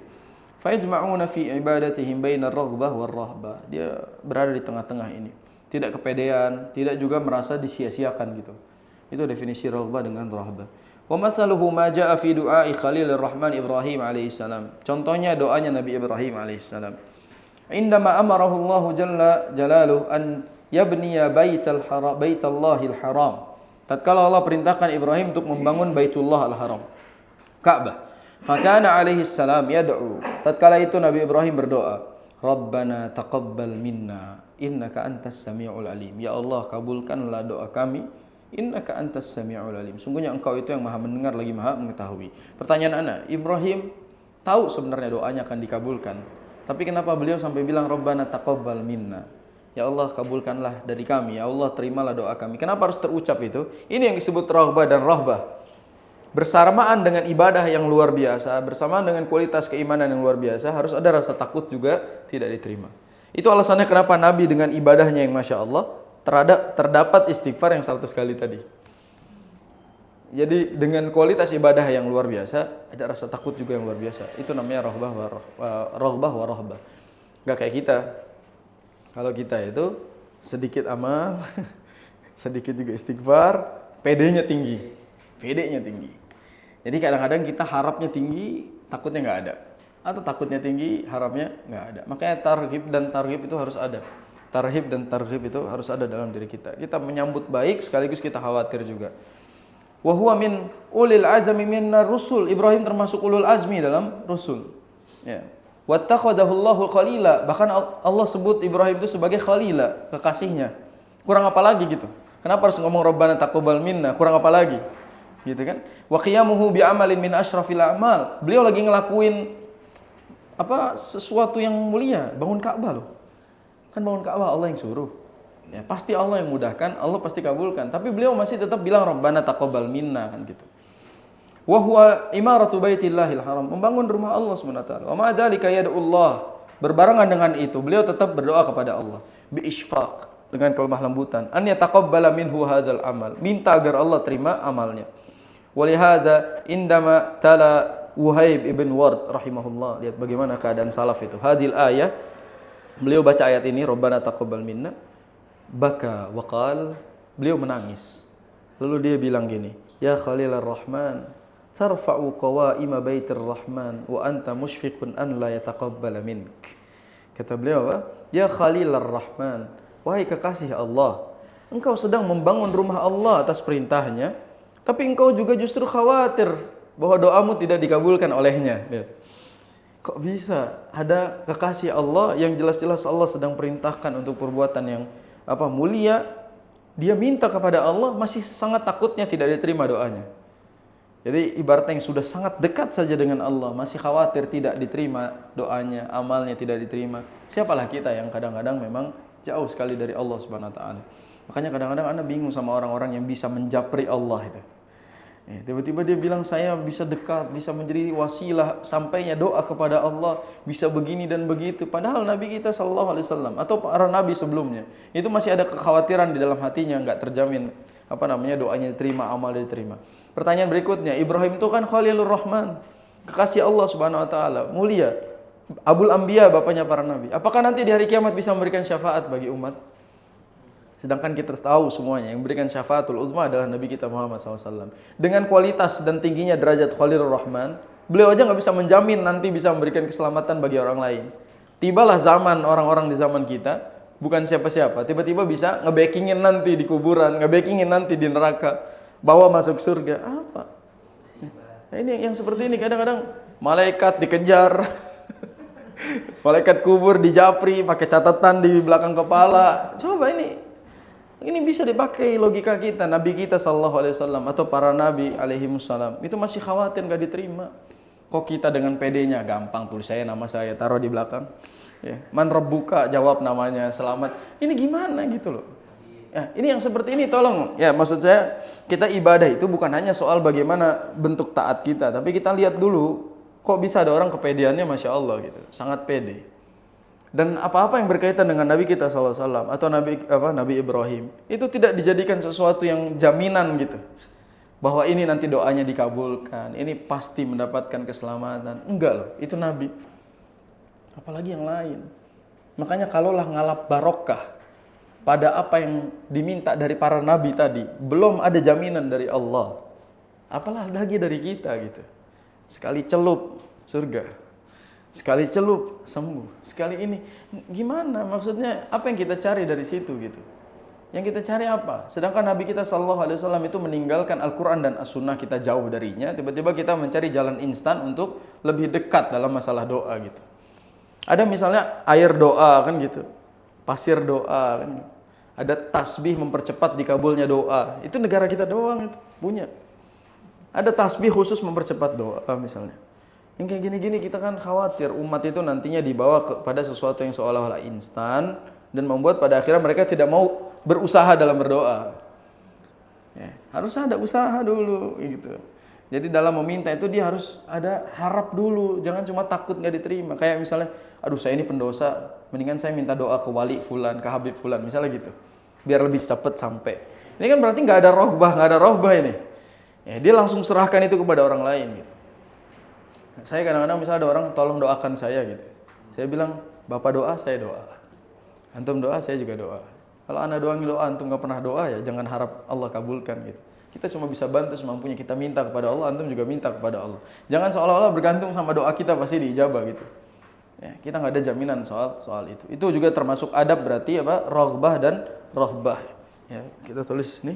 Fa yajma'una fi ibadatihim bainar raghbah war rahbah. Dia berada di tengah-tengah ini. Tidak kepedean, tidak juga merasa disia-siakan gitu. Itu definisi raghbah dengan rahbah. Wa mathaluhu ma jaa fi du'ai Khalilur Rahman Ibrahim alaihissalam. Contohnya doanya Nabi Ibrahim alaihissalam. Indama amarahu Allah jalla jalaluhu an yabniya baitallahil haram. Tatkala Allah perintahkan Ibrahim untuk membangun Baitullah al-Haram, Ka'bah. Fakana alaihi salam yad'u. Tatkala itu Nabi Ibrahim berdoa, Rabbana taqabbal minna innaka antas sami'ul alim. Ya Allah, kabulkanlah doa kami, innaka antas sami'ul alim. Sungguhnya Engkau itu yang Maha mendengar lagi Maha mengetahui. Pertanyaan anak, Ibrahim tahu sebenarnya doanya akan dikabulkan. Tapi kenapa beliau sampai bilang Rabbana taqabbal minna? Ya Allah, kabulkanlah dari kami. Ya Allah, terimalah doa kami. Kenapa harus terucap itu? Ini yang disebut raghbah dan rahbah. Bersamaan dengan ibadah yang luar biasa, bersamaan dengan kualitas keimanan yang luar biasa, harus ada rasa takut juga tidak diterima. Itu alasannya kenapa Nabi dengan ibadahnya yang Masya Allah, terdapat istighfar yang 100 kali tadi. Jadi dengan kualitas ibadah yang luar biasa, ada rasa takut juga yang luar biasa. Itu namanya raghbah wa rahbah. Gak kayak kita. Kalau kita itu sedikit amal, sedikit juga istighfar, PD-nya tinggi. PD-nya tinggi. Jadi kadang-kadang kita harapnya tinggi, takutnya nggak ada. Atau takutnya tinggi, harapnya nggak ada. Makanya targhib dan targhib itu harus ada. Tarhib dan targhib itu harus ada dalam diri kita. Kita menyambut baik, sekaligus kita khawatir juga. Wa huwa min ulil azmi minar rusul. Ibrahim termasuk ulul azmi dalam rusul. Ya. Wattakhadahu Allahu khalila. Bahkan Allah sebut Ibrahim itu sebagai khalila, kekasihnya. Kurang apa lagi gitu? Kenapa harus ngomong Rabbana taqabbal minna? Kurang apa lagi? Gitu kan? Wa qiyamuhu bi amalin min asyrafil a'mal. Beliau lagi ngelakuin sesuatu yang mulia, bangun Ka'bah loh. Kan bangun Ka'bah Allah yang suruh. Ya, pasti Allah yang mudahkan, Allah pasti kabulkan. Tapi beliau masih tetap bilang Rabbana taqabbal minna kan gitu. Wa huwa imaratu baitillahil haram, membangun rumah Allah Subhanahu wa taala. Wa ma dzalika yad'ullah. Berbarengan dengan itu, beliau tetap berdoa kepada Allah bi isfaq, dengan kelemah lembutan. An yataqabbala minhu hadzal amal. Minta agar Allah terima amalnya. Walihada indama tala Wuhaib ibn Ward rahimahullah, lihat bagaimana keadaan salaf itu. Hadil ayah, beliau baca ayat ini Rabbana taqabbal minna, baka waqal, beliau menangis. Lalu dia bilang gini, ya Khalilur Rahman, tarfa'u qawaima baitir Rahman wa anta mushfiqun an la yataqabbala mink. Kata beliau apa? Ya Khalilur Rahman, wahai kekasih Allah, engkau sedang membangun rumah Allah atas perintahnya, tapi engkau juga justru khawatir bahwa doamu tidak dikabulkan olehnya. Kok bisa ada kekasih Allah yang jelas-jelas Allah sedang perintahkan untuk perbuatan yang mulia, dia minta kepada Allah, masih sangat takutnya tidak diterima doanya. Jadi ibaratnya yang sudah sangat dekat saja dengan Allah, masih khawatir tidak diterima doanya, amalnya tidak diterima. Siapalah kita yang kadang-kadang memang jauh sekali dari Allah Subhanahu wa taala. Makanya kadang-kadang ana bingung sama orang-orang yang bisa menjapri Allah itu. Tiba-tiba dia bilang saya bisa dekat, bisa menjadi wasilah sampainya doa kepada Allah, bisa begini dan begitu. Padahal Nabi kita Shallallahu Alaihi Wasallam atau para nabi sebelumnya itu masih ada kekhawatiran di dalam hatinya, nggak terjamin doanya diterima, amalnya diterima. Pertanyaan berikutnya, Ibrahim itu kan Khalilur Rahman, kekasih Allah Subhanahu Wa Taala, mulia, Abul Anbiya, bapaknya para nabi. Apakah nanti di hari kiamat bisa memberikan syafaat bagi umat? Sedangkan kita tahu semuanya yang memberikan syafaatul uzma adalah Nabi kita Muhammad SAW. Dengan kualitas dan tingginya derajat Khalilur Rahman, beliau aja nggak bisa menjamin nanti bisa memberikan keselamatan bagi orang lain. Tibalah zaman orang-orang di zaman kita, bukan siapa-siapa, tiba-tiba bisa ngebackingin nanti di kuburan, ngebackingin nanti di neraka, bawa masuk surga. Apa? Nah, ini yang seperti ini kadang-kadang malaikat dikejar, malaikat kubur dijapri pakai catatan di belakang kepala. Coba ini bisa dipakai logika kita. Nabi kita Sallallahu Alaihi Wasallam atau para nabi alaihimussalam itu masih khawatir gak diterima. Kok kita dengan PD-nya gampang, tulis saya nama saya taruh di belakang. Ya. Man rabbuka, jawab namanya, selamat. Ini gimana gitu loh. Ya, ini yang seperti ini tolong. Ya, maksud saya kita ibadah itu bukan hanya soal bagaimana bentuk taat kita, tapi kita lihat dulu kok bisa ada orang kepedeannya Masya Allah gitu, sangat pede. Dan apa-apa yang berkaitan dengan Nabi kita SAW atau Nabi Ibrahim itu tidak dijadikan sesuatu yang jaminan gitu, bahwa ini nanti doanya dikabulkan, ini pasti mendapatkan keselamatan. Enggak loh, itu Nabi. Apalagi yang lain. Makanya kalaulah ngalap barokah pada apa yang diminta dari para Nabi tadi, belum ada jaminan dari Allah, apalah lagi dari kita gitu. Sekali celup surga, sekali celup sembuh, sekali ini gimana maksudnya, apa yang kita cari dari situ gitu. Yang kita cari apa? Sedangkan Nabi kita Shallallahu Alaihi Wasallam itu meninggalkan Al-Quran dan As-Sunnah, kita jauh darinya, tiba-tiba kita mencari jalan instan untuk lebih dekat dalam masalah doa gitu. Ada misalnya air doa kan gitu, pasir doa kan gitu. Ada tasbih mempercepat dikabulnya doa, itu negara kita doang itu punya. Ada tasbih khusus mempercepat doa misalnya. Yang kayak gini-gini kita kan khawatir umat itu nantinya dibawa kepada sesuatu yang seolah-olah instan dan membuat pada akhirnya mereka tidak mau berusaha dalam berdoa. Ya, harus ada usaha dulu gitu. Jadi dalam meminta itu dia harus ada harap dulu, jangan cuma takut nggak diterima. Kayak misalnya, aduh saya ini pendosa, mendingan saya minta doa ke wali fulan, ke habib fulan, misalnya gitu. Biar lebih cepat sampai. Ini kan berarti nggak ada rohbah ini. Ya, dia langsung serahkan itu kepada orang lain gitu. Saya kadang-kadang misalnya ada orang tolong doakan saya gitu. Saya bilang, Bapak doa, saya doa. Antum doa, saya juga doa. Kalau anda doang doa, antum gak pernah doa ya jangan harap Allah kabulkan gitu. Kita cuma bisa bantu semampunya, kita minta kepada Allah, antum juga minta kepada Allah. Jangan seolah-olah bergantung sama doa kita pasti diijabah gitu. Ya, kita nggak ada jaminan soal itu. Itu juga termasuk adab berarti apa? Raghbah dan rahbah. Ya, kita tulis ini.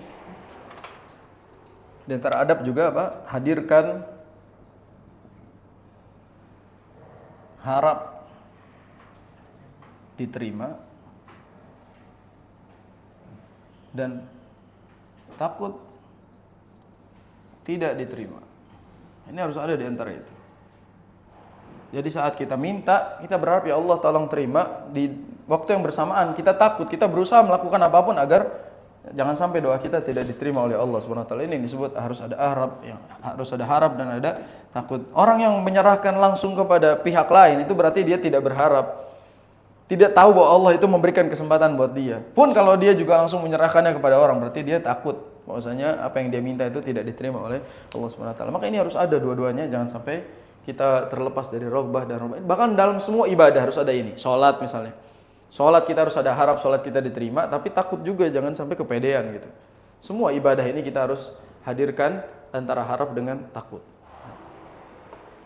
Dan teradab juga apa? Hadirkan harap diterima dan takut tidak diterima. Ini harus ada di antara itu. Jadi saat kita minta, kita berharap ya Allah tolong terima, di waktu yang bersamaan kita takut, kita berusaha melakukan apapun agar jangan sampai doa kita tidak diterima oleh Allah Subhanahu wa taala. Ini disebut harus ada harap dan ada takut. Orang yang menyerahkan langsung kepada pihak lain itu berarti dia tidak berharap. Tidak tahu bahwa Allah itu memberikan kesempatan buat dia. Pun kalau dia juga langsung menyerahkannya kepada orang, berarti dia takut bahwasanya apa yang dia minta itu tidak diterima oleh Allah Subhanahu wa taala. Maka ini harus ada dua-duanya, jangan sampai kita terlepas dari roghbah dan rahbah. Bahkan dalam semua ibadah harus ada ini. Salat misalnya. Salat kita harus ada harap salat kita diterima, tapi takut juga jangan sampai kepedean gitu. Semua ibadah ini kita harus hadirkan antara harap dengan takut.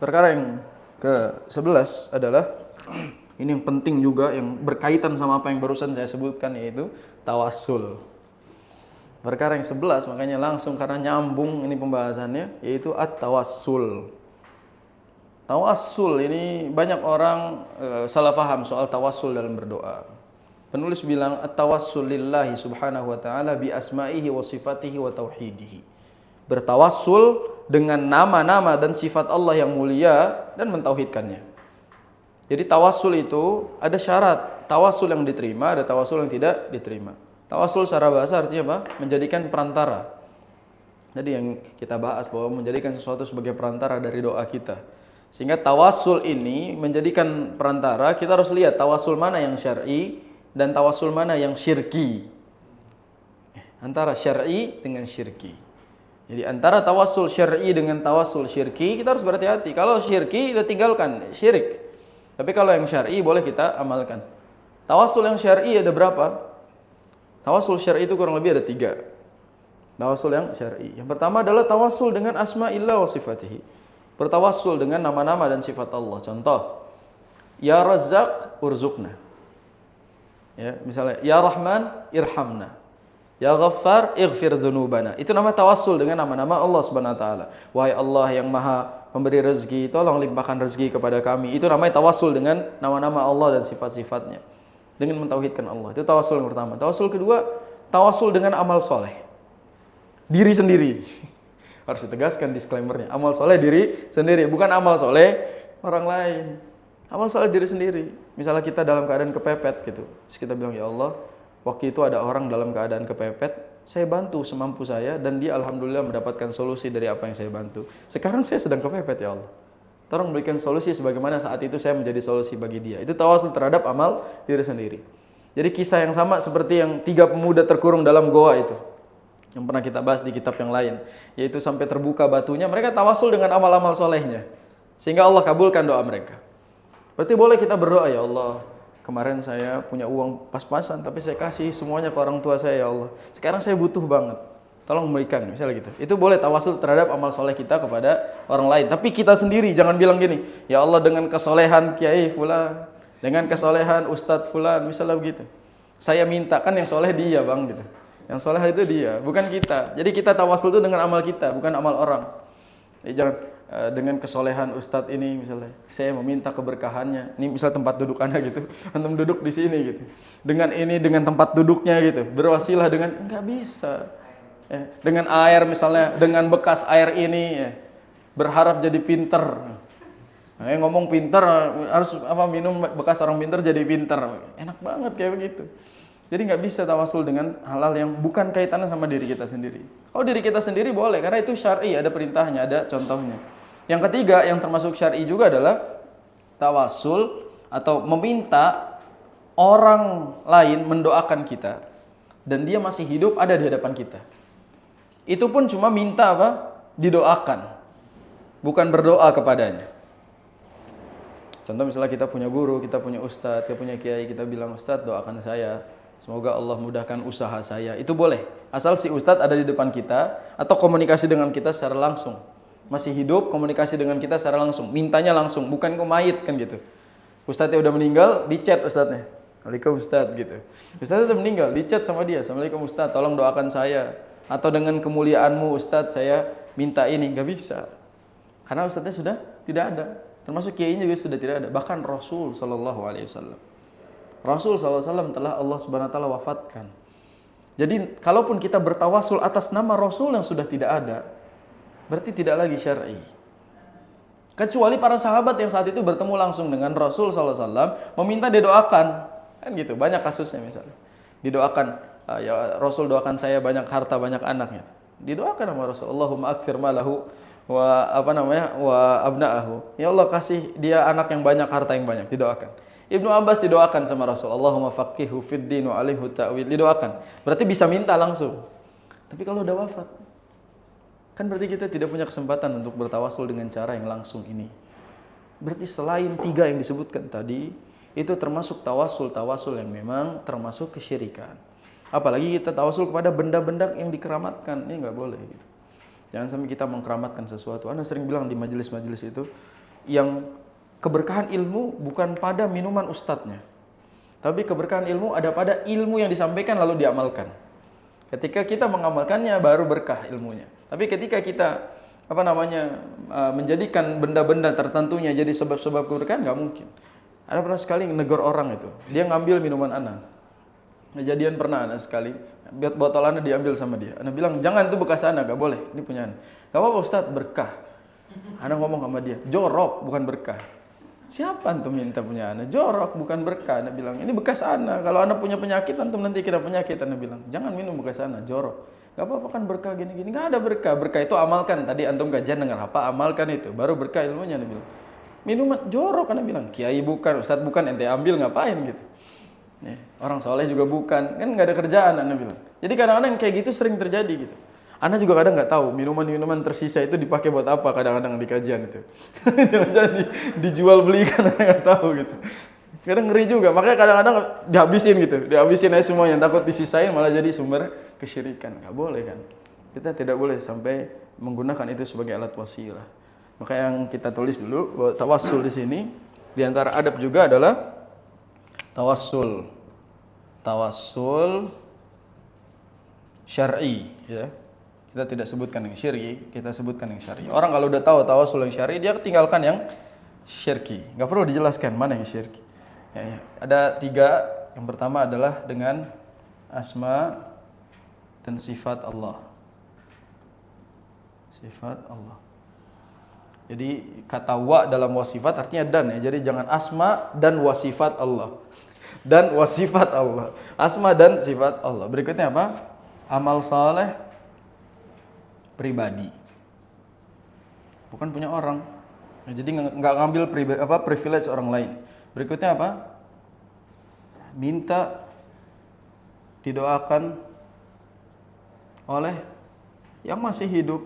Perkara yang ke-11 adalah ini yang penting juga yang berkaitan sama apa yang barusan saya sebutkan, yaitu tawassul. Perkara yang 11 makanya langsung karena nyambung ini pembahasannya, yaitu at-tawassul. Tawassul ini banyak orang salah paham soal tawassul dalam berdoa. Penulis bilang at-tawassul lillahi subhanahu wa ta'ala bi asma'ihi wa sifatihi wa tauhidihi. Bertawassul dengan nama-nama dan sifat Allah yang mulia dan mentauhidkannya. Jadi tawassul itu ada syarat. tawasul yang diterima, ada tawasul yang tidak diterima. Tawasul secara bahasa artinya apa? Menjadikan perantara. Jadi yang kita bahas bahwa menjadikan sesuatu sebagai perantara dari doa kita. Sehingga tawasul ini menjadikan perantara, kita harus lihat tawasul mana yang syar'i dan tawasul mana yang syirki. Antara syar'i dengan syirki. Jadi antara tawasul syar'i dengan tawasul syirki, kita harus berhati-hati. Kalau syirki kita tinggalkan, syirik. Tapi kalau yang syar'i boleh kita amalkan. Tawasul yang syar'i ada berapa? Tawasul syar'i itu kurang lebih ada 3. Tawasul yang syar'i. Yang pertama adalah tawasul dengan asma'illah wa sifatihi. Bertawasul dengan nama-nama dan sifat Allah. Contoh, Ya Razzaq urzuqna. Ya, misalnya Ya Rahman irhamna. Ya Ghaffar ighfir dzunubana. Itu nama tawasul dengan nama-nama Allah Subhanahu wa taala. Wahai Allah yang Maha Pemberi rezeki, tolong limpahkan rezeki kepada kami. Itu namanya tawasul dengan nama-nama Allah dan sifat-sifatnya. Dengan mentauhidkan Allah. Itu tawasul yang pertama. Tawasul kedua, tawasul dengan amal soleh. Diri sendiri. Harus ditegaskan disclaimernya. Amal soleh diri sendiri, bukan amal soleh orang lain. Amal soleh diri sendiri. Misalnya kita dalam keadaan kepepet gitu. Terus kita bilang, ya Allah, waktu itu ada orang dalam keadaan kepepet, saya bantu semampu saya dan dia alhamdulillah mendapatkan solusi dari apa yang saya bantu. Sekarang saya sedang kepepet ya Allah. Tolong berikan solusi sebagaimana saat itu saya menjadi solusi bagi dia. Itu tawasul terhadap amal diri sendiri. Jadi kisah yang sama seperti yang 3 pemuda terkurung dalam goa itu. Yang pernah kita bahas di kitab yang lain. Yaitu sampai terbuka batunya, mereka tawasul dengan amal-amal solehnya. Sehingga Allah kabulkan doa mereka. Berarti boleh kita berdoa, ya Allah, kemarin saya punya uang pas-pasan, tapi saya kasih semuanya ke orang tua saya, ya Allah. Sekarang saya butuh banget. Tolong berikan, misalnya gitu. Itu boleh tawasul terhadap amal soleh kita kepada orang lain. Tapi kita sendiri jangan bilang gini, ya Allah dengan kesolehan Kiai Fulan, dengan kesolehan Ustadz Fulan, misalnya begitu. Saya minta, kan yang soleh dia bang gitu. Yang soleh itu dia, bukan kita. Jadi kita tawasul itu dengan amal kita, bukan amal orang. Jadi jangan dengan kesolehan Ustadz ini misalnya, saya meminta keberkahannya. Ini misal tempat duduk Anda gitu, antum duduk di sini gitu. Dengan ini, dengan tempat duduknya gitu, berwasilah dengan, nggak bisa. Dengan air misalnya, dengan bekas air ini, berharap jadi pinter. Ngomong pinter, harus minum bekas orang pinter jadi pinter. Enak banget kayak begitu. Jadi nggak bisa tawasul dengan hal-hal yang bukan kaitannya sama diri kita sendiri. Kalau diri kita sendiri boleh, karena itu syar'i, ada perintahnya, ada contohnya. Yang ketiga, yang termasuk syar'i juga adalah tawasul atau meminta orang lain mendoakan kita dan dia masih hidup ada di hadapan kita. Itu pun cuma minta apa? Didoakan. Bukan berdoa kepadanya. Contoh misalnya kita punya guru, kita punya ustadz, kita punya kiai, kita bilang, Ustadz doakan saya, semoga Allah mudahkan usaha saya. Itu boleh. Asal si ustadz ada di depan kita atau komunikasi dengan kita secara langsung. Masih hidup, komunikasi dengan kita secara langsung. Mintanya langsung, bukan ke mayit kan gitu. Ustadznya udah meninggal, di chat ustadznya. Waalaikumsalam Ustadz gitu. Ustadznya udah meninggal, di chat sama dia. Assalamualaikum Ustadz, tolong doakan saya. Atau dengan kemuliaanmu Ustadz saya minta ini. Gak bisa. Karena ustadznya sudah tidak ada. Termasuk kiainya juga sudah tidak ada. Bahkan Rasul SAW. Rasul SAW telah Allah Subhanahu wa taala wafatkan. Jadi kalaupun kita bertawasul atas nama Rasul yang sudah tidak ada, berarti tidak lagi syar'i. Kecuali para sahabat yang saat itu bertemu langsung dengan Rasul SAW meminta didoakan. Kan gitu, banyak kasusnya misalnya. Didoakan, ya Rasul doakan saya banyak harta, banyak anaknya. Didoakan sama Rasul, Allahumma akthir malahu wa abna'ahu. Ya Allah kasih dia anak yang banyak, harta yang banyak, didoakan. Ibnu Abbas didoakan sama Rasul, Allahumma faqihu fid din wa alimhu ta'wil, didoakan. Berarti bisa minta langsung. Tapi kalau udah wafat, kan berarti kita tidak punya kesempatan untuk bertawasul dengan cara yang langsung ini. Berarti selain 3 yang disebutkan tadi, itu termasuk tawasul yang memang termasuk kesyirikan. Apalagi kita tawasul kepada benda-benda yang dikeramatkan, ini nggak boleh gitu. Jangan sampai kita mengkeramatkan sesuatu. Anda sering bilang di majelis-majelis itu, yang keberkahan ilmu bukan pada minuman ustadznya, tapi keberkahan ilmu ada pada ilmu yang disampaikan lalu diamalkan. Ketika kita mengamalkannya baru berkah ilmunya. Tapi ketika kita menjadikan benda-benda tertentunya jadi sebab-sebab keberkahan, nggak mungkin. Ada pernah sekali negor orang itu, dia ngambil minuman Ana. Kejadian pernah Ana sekali, botol Ana diambil sama dia. Ana bilang, jangan, itu bekas Ana, gak boleh, ini punya Ana. Gak apa-apa Ustadz, berkah. Ana ngomong sama dia, jorok bukan berkah. Siapa antum minta punya anak? Jorok, bukan berkah. Anda bilang, ini bekas anak. Kalau anak punya penyakit, antum nanti kena penyakit. Anda bilang, jangan minum bekas anak, jorok. Gak apa-apa kan berkah gini-gini. Gak ada berkah. Berkah itu amalkan. Tadi antum kajian dengar apa? Amalkan itu. Baru berkah ilmunya. Anda bilang, minuman jorok. Anda bilang, kiai bukan, ustadz bukan, ente ambil ngapain gitu. Nih, orang soleh juga bukan. Kan gak ada kerjaan. Anda bilang. Jadi kadang-kadang kayak gitu sering terjadi gitu. Anda juga kadang nggak tahu minuman-minuman tersisa itu dipakai buat apa kadang-kadang di kajian itu. Jadi dijual belikan nggak tahu gitu. Kadang ngeri juga, makanya kadang-kadang dihabisin gitu, dihabisin aja semuanya, takut disisain malah jadi sumber kesyirikan. Nggak boleh kan? Kita tidak boleh sampai menggunakan itu sebagai alat wasilah. Maka yang kita tulis dulu bahwa tawassul di sini di antara adab juga adalah tawassul syar'i, ya. Kita tidak sebutkan yang syirki, kita sebutkan yang syar'i. Orang kalau udah tahu tawassul yang syar'i, dia tinggalkan yang syirki. Nggak perlu dijelaskan mana yang syirki. Ya. Ada 3. Yang pertama adalah dengan asma dan sifat Allah. Sifat Allah. Jadi kata wa dalam wasifat artinya dan, ya. Jadi jangan asma dan wasifat Allah. Dan wasifat Allah. Asma dan sifat Allah. Berikutnya apa? Amal saleh pribadi, bukan punya orang. Jadi nggak ngambil privilege orang lain. Berikutnya apa? Minta didoakan oleh yang masih hidup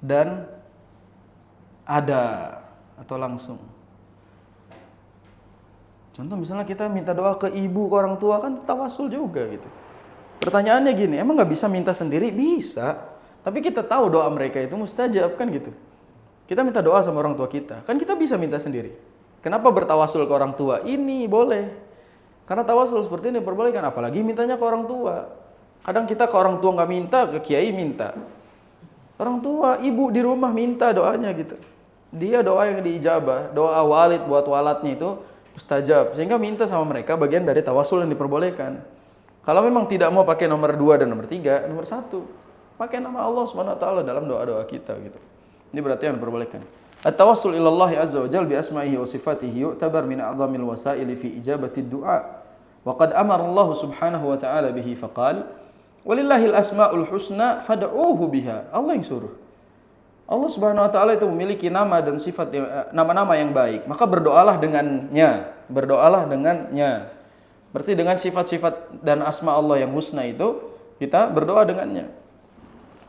dan ada atau langsung. Contoh misalnya kita minta doa ke ibu, ke orang tua, kan tawassul juga gitu. Pertanyaannya gini, emang nggak bisa minta sendiri? Bisa. Tapi kita tahu doa mereka itu mustajab kan gitu. Kita minta doa sama orang tua kita, kan kita bisa minta sendiri. Kenapa bertawasul ke orang tua? Ini boleh. Karena tawasul seperti ini diperbolehkan, apalagi mintanya ke orang tua. Kadang kita ke orang tua nggak minta, ke kiai minta. Orang tua, ibu di rumah minta doanya gitu. Dia doa yang diijabah, doa walid buat walatnya itu mustajab. Sehingga minta sama mereka bagian dari tawasul yang diperbolehkan. Kalau memang tidak mau pakai nomor 2 dan nomor 3, nomor 1 pakai nama Allah SWT dalam doa-doa kita gitu. Ini berarti yang diperbolehkan. At-tawassul ila Allah azza wa jalla bi asma'ihi wa sifatihi yu'tabar min a'zamil wasaili fi ijabati ad-du'a. Wa qad amara Allah subhanahu wa ta'ala bihi faqala walillahil asma'ul husna fad'uuhu biha. Allah yang suruh. Allah Subhanahu wa taala itu memiliki nama dan sifat nama-nama yang baik, maka berdoalah dengannya. Berdoalah dengannya. Berarti dengan sifat-sifat dan asma Allah yang husna itu kita berdoa dengannya.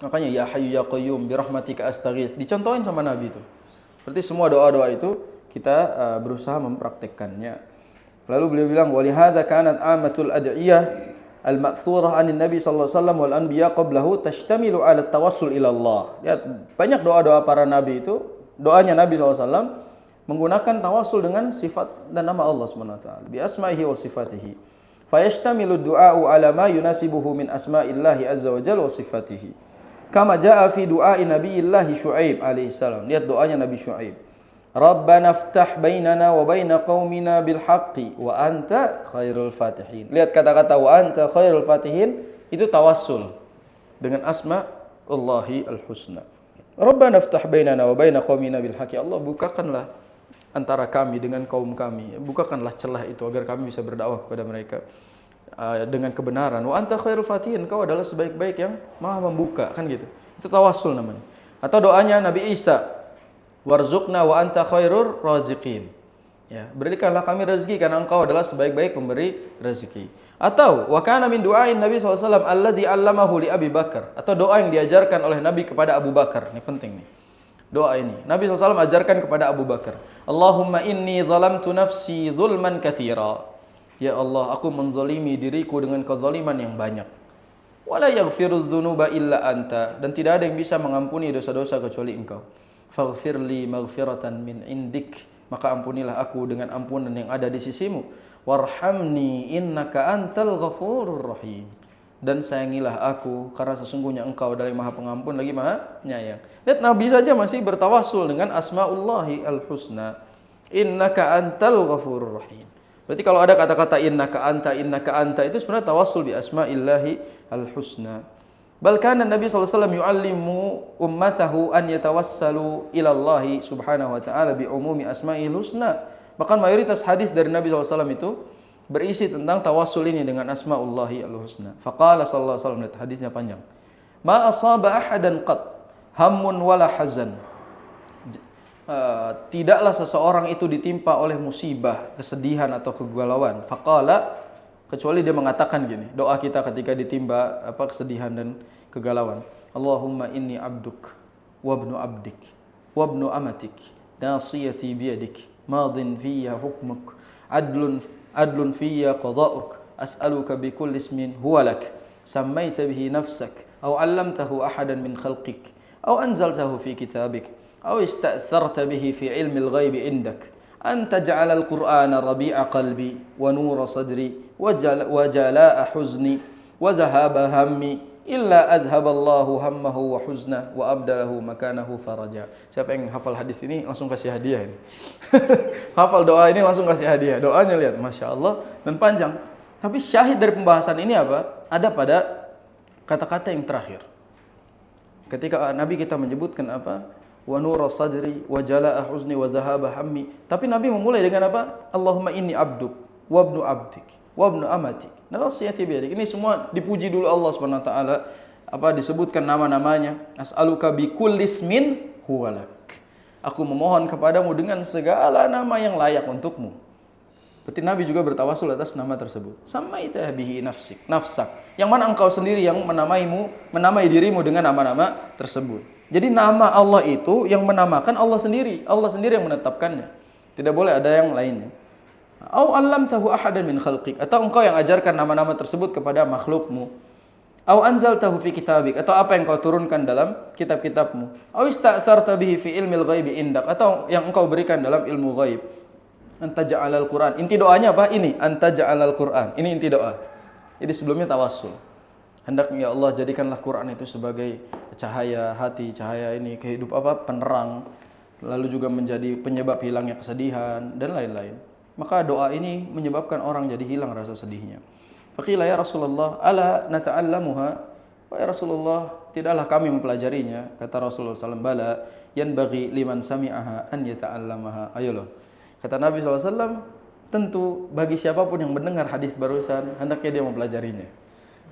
Makanya ya hayyu ya qayyum bi rahmatika astaghits dicontohin sama Nabi itu. Berarti semua doa-doa itu kita berusaha mempraktikkannya. Lalu beliau bilang walihadza kanat amatul ad'iyah al-ma'thurah anin Nabi sallallahu alaihi wasallam wal anbiya qablahu tashtamilu ala tawassul ila Allah. Lihat, banyak doa-doa para nabi itu, doanya Nabi sallallahu alaihi wasallam menggunakan tawassul dengan sifat dan nama Allah Subhanahu wa taala, bi asma'ihi wa sifatihi. Fayashtamilu du'a'u ala ma yunasibuhu min asma'illahi azza wa jalla wa sifatihi. Kama jaa fi du'a'i Nabiyillahi Syuaib alaihi salam. Lihat doanya Nabi Syuaib. Rabbana iftah bainana wa baina qaumina bil haqqi wa anta khairul fatihin. Lihat kata-kata wa anta khairul fatihin itu tawassul dengan asma Allahi al-husna. Rabbana iftah bainana wa baina qaumina bil haqqi. Allah bukakanlah antara kami dengan kaum kami, bukakanlah celah itu agar kami bisa berdakwah kepada mereka dengan kebenaran. Wa anta khairul fatihin, kau adalah sebaik-baik yang maha membuka, kan gitu. Itu tawassul namanya. Atau doanya Nabi Isa, warzuqna wa anta khairur raziqin. Ya, berikanlah kami rezeki karena engkau adalah sebaik-baik pemberi rezeki. Atau wa kana min du'ain Nabi SAW alladhi 'allamahu li Abi Bakar, atau doa yang diajarkan oleh Nabi kepada Abu Bakar. Ini penting nih. Doa ini Nabi SAW ajarkan kepada Abu Bakar. Allahumma inni zalamtu nafsi zulman katsira. Ya Allah, aku menzalimi diriku dengan kezaliman yang banyak. Wala yaghfirudz dzunuba illa anta, dan tidak ada yang bisa mengampuni dosa-dosa kecuali Engkau. Faghfirli maghfiratan min indik, maka ampunilah aku dengan ampunan yang ada di sisimu. Warhamni innaka antal ghafurur rahim, dan sayangilah aku karena sesungguhnya engkau adalah maha pengampun lagi maha penyayang. Lihat, Nabi saja masih bertawassul dengan asmaullahi al-husna. Innaka antal ghafurur rahim. Berarti kalau ada kata-kata innaka anta itu sebenarnya tawassul bi asmaillahi al-husna. Bal kana Nabi sallallahu alaihi wasallam yu'allimu ummatahu an yatawassalu ila Allah subhanahu wa ta'ala bi umumi asma'il husna. Bahkan mayoritas hadis dari Nabi sallallahu alaihi wasallam itu berisi tentang tawassul ini dengan asma'ullahi al-husna. Faqala sallallahu alaihi wasallam, hadisnya panjang. Ma asaba ahadan qat hammun wala hazan. Tidaklah seseorang itu ditimpa oleh musibah, kesedihan atau kegalauan. Faqala, kecuali dia mengatakan gini, doa kita ketika ditimpa kesedihan dan kegalauan. Allahumma inni abduk wa ibnu abdik wa ibnu amatik nasiyati biyadik madin fiyya hukmuk adlun fiyya qada'uk as'aluka bi kulli ismin huwa lak sammaita bihi nafsak aw 'allamtahu ahadan min khalqik aw anzaltahu fi kitabik aw ista'tharta bihi fi 'ilmi al-ghaib indak an taj'ala al-Qur'ana rabi'a qalbi wa nura sadri wa jalaa'a huzni wa dhahaba hammi illa adhaballahu hammahu wa huzna wa abdalahu makanahu faraja. Siapa yang hafal hadis ini langsung kasih hadiah ini. Hafal doa ini langsung kasih hadiah. Doanya lihat, Masya Allah, dan panjang. Tapi syahid dari pembahasan ini apa? Ada pada kata-kata yang terakhir. Ketika Nabi kita menyebutkan apa? Wa nura sadri wa jalaa'a huzni wa dhahaba hammi. Tapi Nabi memulai dengan apa? Allahumma inni abduk wa ibnu abdik wa ibnu amatik nasiyati biyadik. Ini semua dipuji dulu Allah Subhanahu wa taala. Disebutkan nama-namanya. As'aluka bi kulli ismin huwa lak. Aku memohon kepadamu dengan segala nama yang layak untukmu. Berarti Nabi juga bertawassul atas nama tersebut. Samaita bihi nafsak. Yang mana engkau sendiri yang menamai dirimu dengan nama-nama tersebut. Jadi nama Allah itu yang menamakan Allah sendiri. Allah sendiri yang menetapkannya. Tidak boleh ada yang lainnya. Au 'allamtahu ahadan min khalqik, atau engkau yang ajarkan nama-nama tersebut kepada makhlukmu. Au anzaltahu fi kitabik, atau apa yang kau turunkan dalam kitab-kitabmu. Au ista'sarta bihi fi ilmil ghaibi indak, atau yang engkau berikan dalam ilmu ghaib. Anta ja'alal Qur'an. Inti doanya apa? Ini, anta ja'alal Qur'an. Ini inti doa. Jadi sebelumnya tawassul. Hendaknya ya Allah jadikanlah Quran itu sebagai cahaya hati, cahaya ini penerang, lalu juga menjadi penyebab hilangnya kesedihan dan lain-lain. Maka doa ini menyebabkan orang jadi hilang rasa sedihnya. Faqila ya Rasulullah, ala nata'allamuha? Wahai Rasulullah, tidaklah kami mempelajarinya? Kata Rasulullah SAW, bala yanbaghi liman sami'aha an yata'allamaha. Ayo loh. Kata Nabi SAW, tentu bagi siapapun yang mendengar hadis barusan, hendaknya dia mempelajarinya.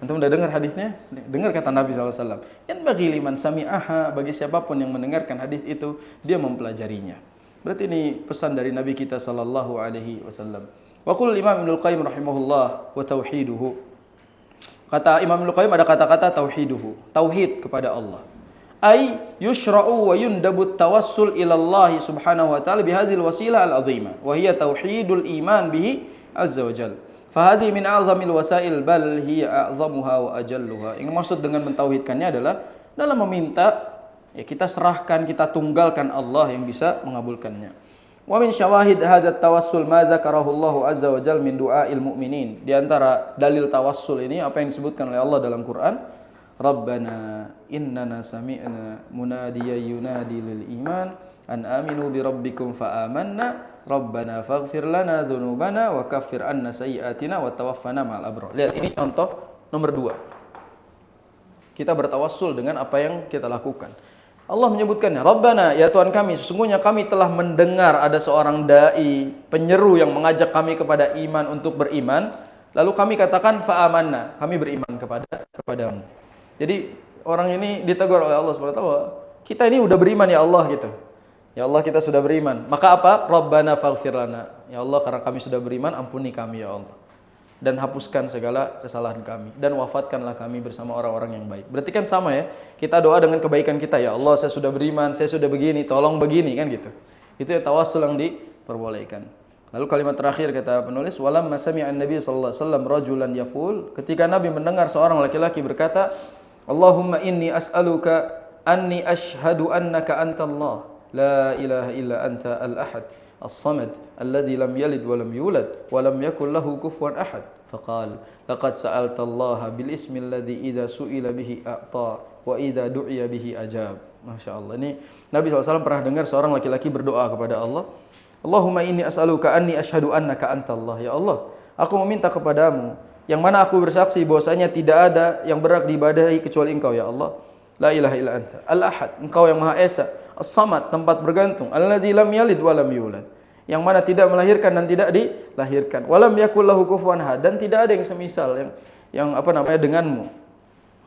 Antum udah dengar hadisnya? Dengar kata Nabi SAW. Yanbaghi liman sami'aha, bagi siapapun yang mendengarkan hadis itu, dia mempelajarinya. Berarti ini pesan dari Nabi kita sallallahu alaihi wasallam. Wa qul Imam Ibnu Qayyim rahimahullah wa tauhiduhu. Kata Imam Ibnu Qayyim ada kata-kata tauhiduhu, tauhid kepada Allah. Ai yushra'u wa yundabu tawassul ila Allah subhanahu wa ta'ala bihadhil wasilah al-'azimah wa hiya tauhidul iman bihi azza wa jalla. Fa hadhihi min a'zamil wasail bal hiya a'zamuha wa ajalluha. Yang maksud dengan mentauhidkannya adalah dalam meminta, ya kita serahkan, kita tunggalkan Allah yang bisa mengabulkannya. Wa min syawahid hadzal tawassul ma dzakarahu Allah azza wa jalla min du'ail mu'minin. Di antara dalil tawassul ini apa yang disebutkan oleh Allah dalam Quran, Rabbana innana sami'na munadiyan yunadi lil iman an aminu bi rabbikum fa amanna Rabbana faghfir lana dzunubana wa kaffir anna sayyi'atina wa tawaffana ma'al abrar. Lihat, ini contoh nomor 2. Kita bertawassul dengan apa yang kita lakukan. Allah menyebutkannya, Rabbana, ya Tuhan kami, sesungguhnya kami telah mendengar ada seorang dai, penyeru yang mengajak kami kepada iman untuk beriman, lalu kami katakan fa'amanna, kami beriman kepadamu. Jadi orang ini ditegur oleh Allah SWT, kita ini udah beriman ya Allah gitu. Ya Allah, kita sudah beriman. Maka apa? Rabbana faghfir lana. Ya Allah, karena kami sudah beriman, ampuni kami ya Allah. Dan hapuskan segala kesalahan kami, dan wafatkanlah kami bersama orang-orang yang baik. Berarti kan sama ya, kita doa dengan kebaikan kita, ya Allah saya sudah beriman, saya sudah begini, tolong begini, kan gitu. Itu ya tawassul yang diperbolehkan. Lalu kalimat terakhir kata penulis, walamma sami'a an-nabi sallallahu alaihi wasallam rajulan yaqul, ketika Nabi mendengar seorang laki-laki berkata, Allahumma inni as'aluka anni ashhadu annaka antallah, la ilaha illa anta al-ahad as-samad alladhi lam yalid wa lam yulad wa lam yakul lahu kufuwan ahad. Faqal laqad sa'alta Allah bil ismi alladhi idza su'ila bihi a'ta wa idza du'iya bihi ajab. Masya Allah. Ini Nabi SAW pernah dengar seorang laki-laki berdoa kepada Allah, Allahumma inni as'aluka anni ashhadu annaka antallah. Ya Allah, aku meminta kepadamu yang mana aku bersaksi bahwasanya tidak ada yang berhak diibadahi kecuali Engkau ya Allah. La ilaha illa anta. Al-Ahad, Engkau yang Maha Esa. As-Samad, tempat bergantung. Alladzi lam yalid wa lam yulad. Yang mana tidak melahirkan dan tidak dilahirkan. Walam yakul lahu kufuwan ahad, dan tidak ada yang semisal yang denganmu.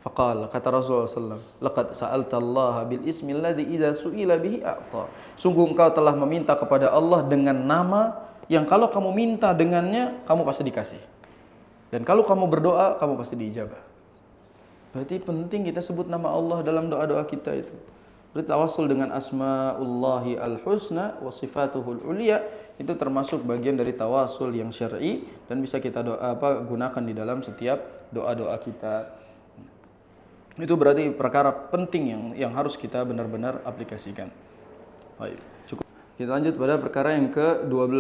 Faqala, kata Rasulullah sallallahu alaihi wasallam, laqad sa'alta Allah bil ismi alladzi idza su'ila bihi a'ta. Sungguh engkau telah meminta kepada Allah dengan nama yang kalau kamu minta dengannya kamu pasti dikasih. Dan kalau kamu berdoa kamu pasti diijabah. Berarti penting kita sebut nama Allah dalam doa-doa kita itu. Berarti tawassul dengan asmaullahi al-husna wa sifatuhul ulia itu termasuk bagian dari tawassul yang syar'i dan bisa kita gunakan di dalam setiap doa-doa kita. Itu berarti perkara penting yang harus kita benar-benar aplikasikan. Baik, cukup. Kita lanjut pada perkara yang ke-12.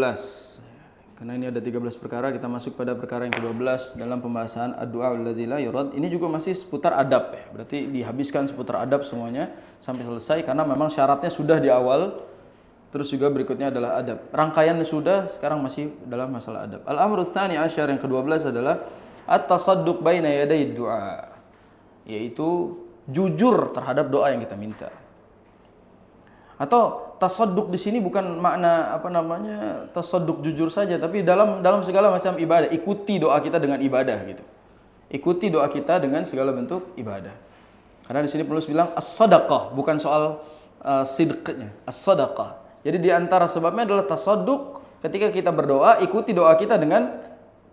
Karena ini ada 13 perkara, kita masuk pada perkara yang ke-12 dalam pembahasan ad-du'a alladzi la yurad. Ini juga masih seputar adab ya. Berarti dihabiskan seputar adab semuanya sampai selesai karena memang syaratnya sudah di awal. Terus juga berikutnya adalah adab. Rangkaiannya sudah, sekarang masih dalam masalah adab. Al-amru tsani asyar yang ke-12 adalah at-tasadduq baina yaday du'a. Yaitu jujur terhadap doa yang kita minta. Atau tasadduk di sini bukan makna tasadduk jujur saja, tapi dalam segala macam ibadah, ikuti doa kita dengan ibadah gitu. Ikuti doa kita dengan segala bentuk ibadah. Karena di sini penulis bilang as-shadaqah, bukan soal sidqnya, as-shadaqah. Jadi di antara sebabnya adalah tasadduk, ketika kita berdoa, ikuti doa kita dengan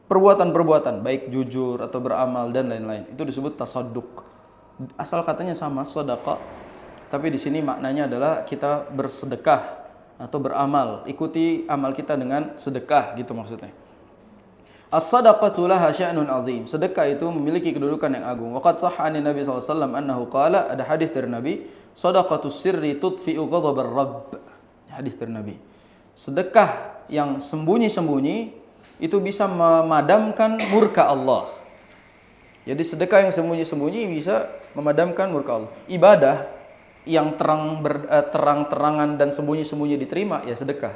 perbuatan-perbuatan, baik jujur atau beramal dan lain-lain. Itu disebut tasadduk. Asal katanya sama, shadaqah. Tapi di sini maknanya adalah kita bersedekah atau beramal. Ikuti amal kita dengan sedekah gitu maksudnya. As-sadaqatu laha sya'nun 'azim. Sedekah itu memiliki kedudukan yang agung. Waqad sahha an Nabi sallallahu alaihi wasallam annahu qala, ada hadis dari Nabi, sadaqatus sirri tudfi'u ghadabar rabb. Hadis dari Nabi. Sedekah yang sembunyi-sembunyi itu bisa memadamkan murka Allah. Jadi sedekah yang sembunyi-sembunyi bisa memadamkan murka Allah. Ibadah yang terang-terangan dan sembunyi-sembunyi diterima, ya sedekah.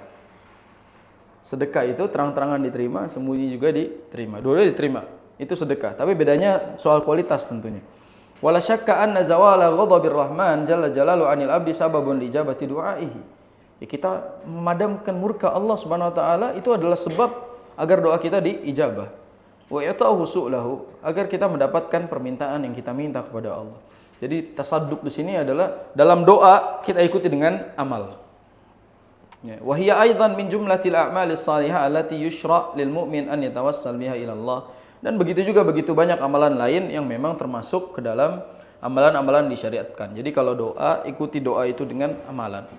Sedekah itu terang-terangan diterima, sembunyi juga diterima. Dua-duanya diterima. Itu sedekah. Tapi bedanya soal kualitas tentunya. Wala syakka anna zawala ghadabir rahman jalla jalalu 'anil abdi sababun li ijabati du'aihi. Ya, kita memadamkan murka Allah Subhanahu wa taala itu adalah sebab agar doa kita diijabah. Wa yata'u su'lahu, agar kita mendapatkan permintaan yang kita minta kepada Allah. Jadi tasadduk di sini adalah dalam doa kita ikuti dengan amal. Ya, wa hiya aidan min jumlatil a'malis salihah allati yushra' lil mu'min an yatawassal biha ila Allah. Dan begitu banyak amalan lain yang memang termasuk ke dalam amalan-amalan disyariatkan. Jadi kalau doa, ikuti doa itu dengan amalan.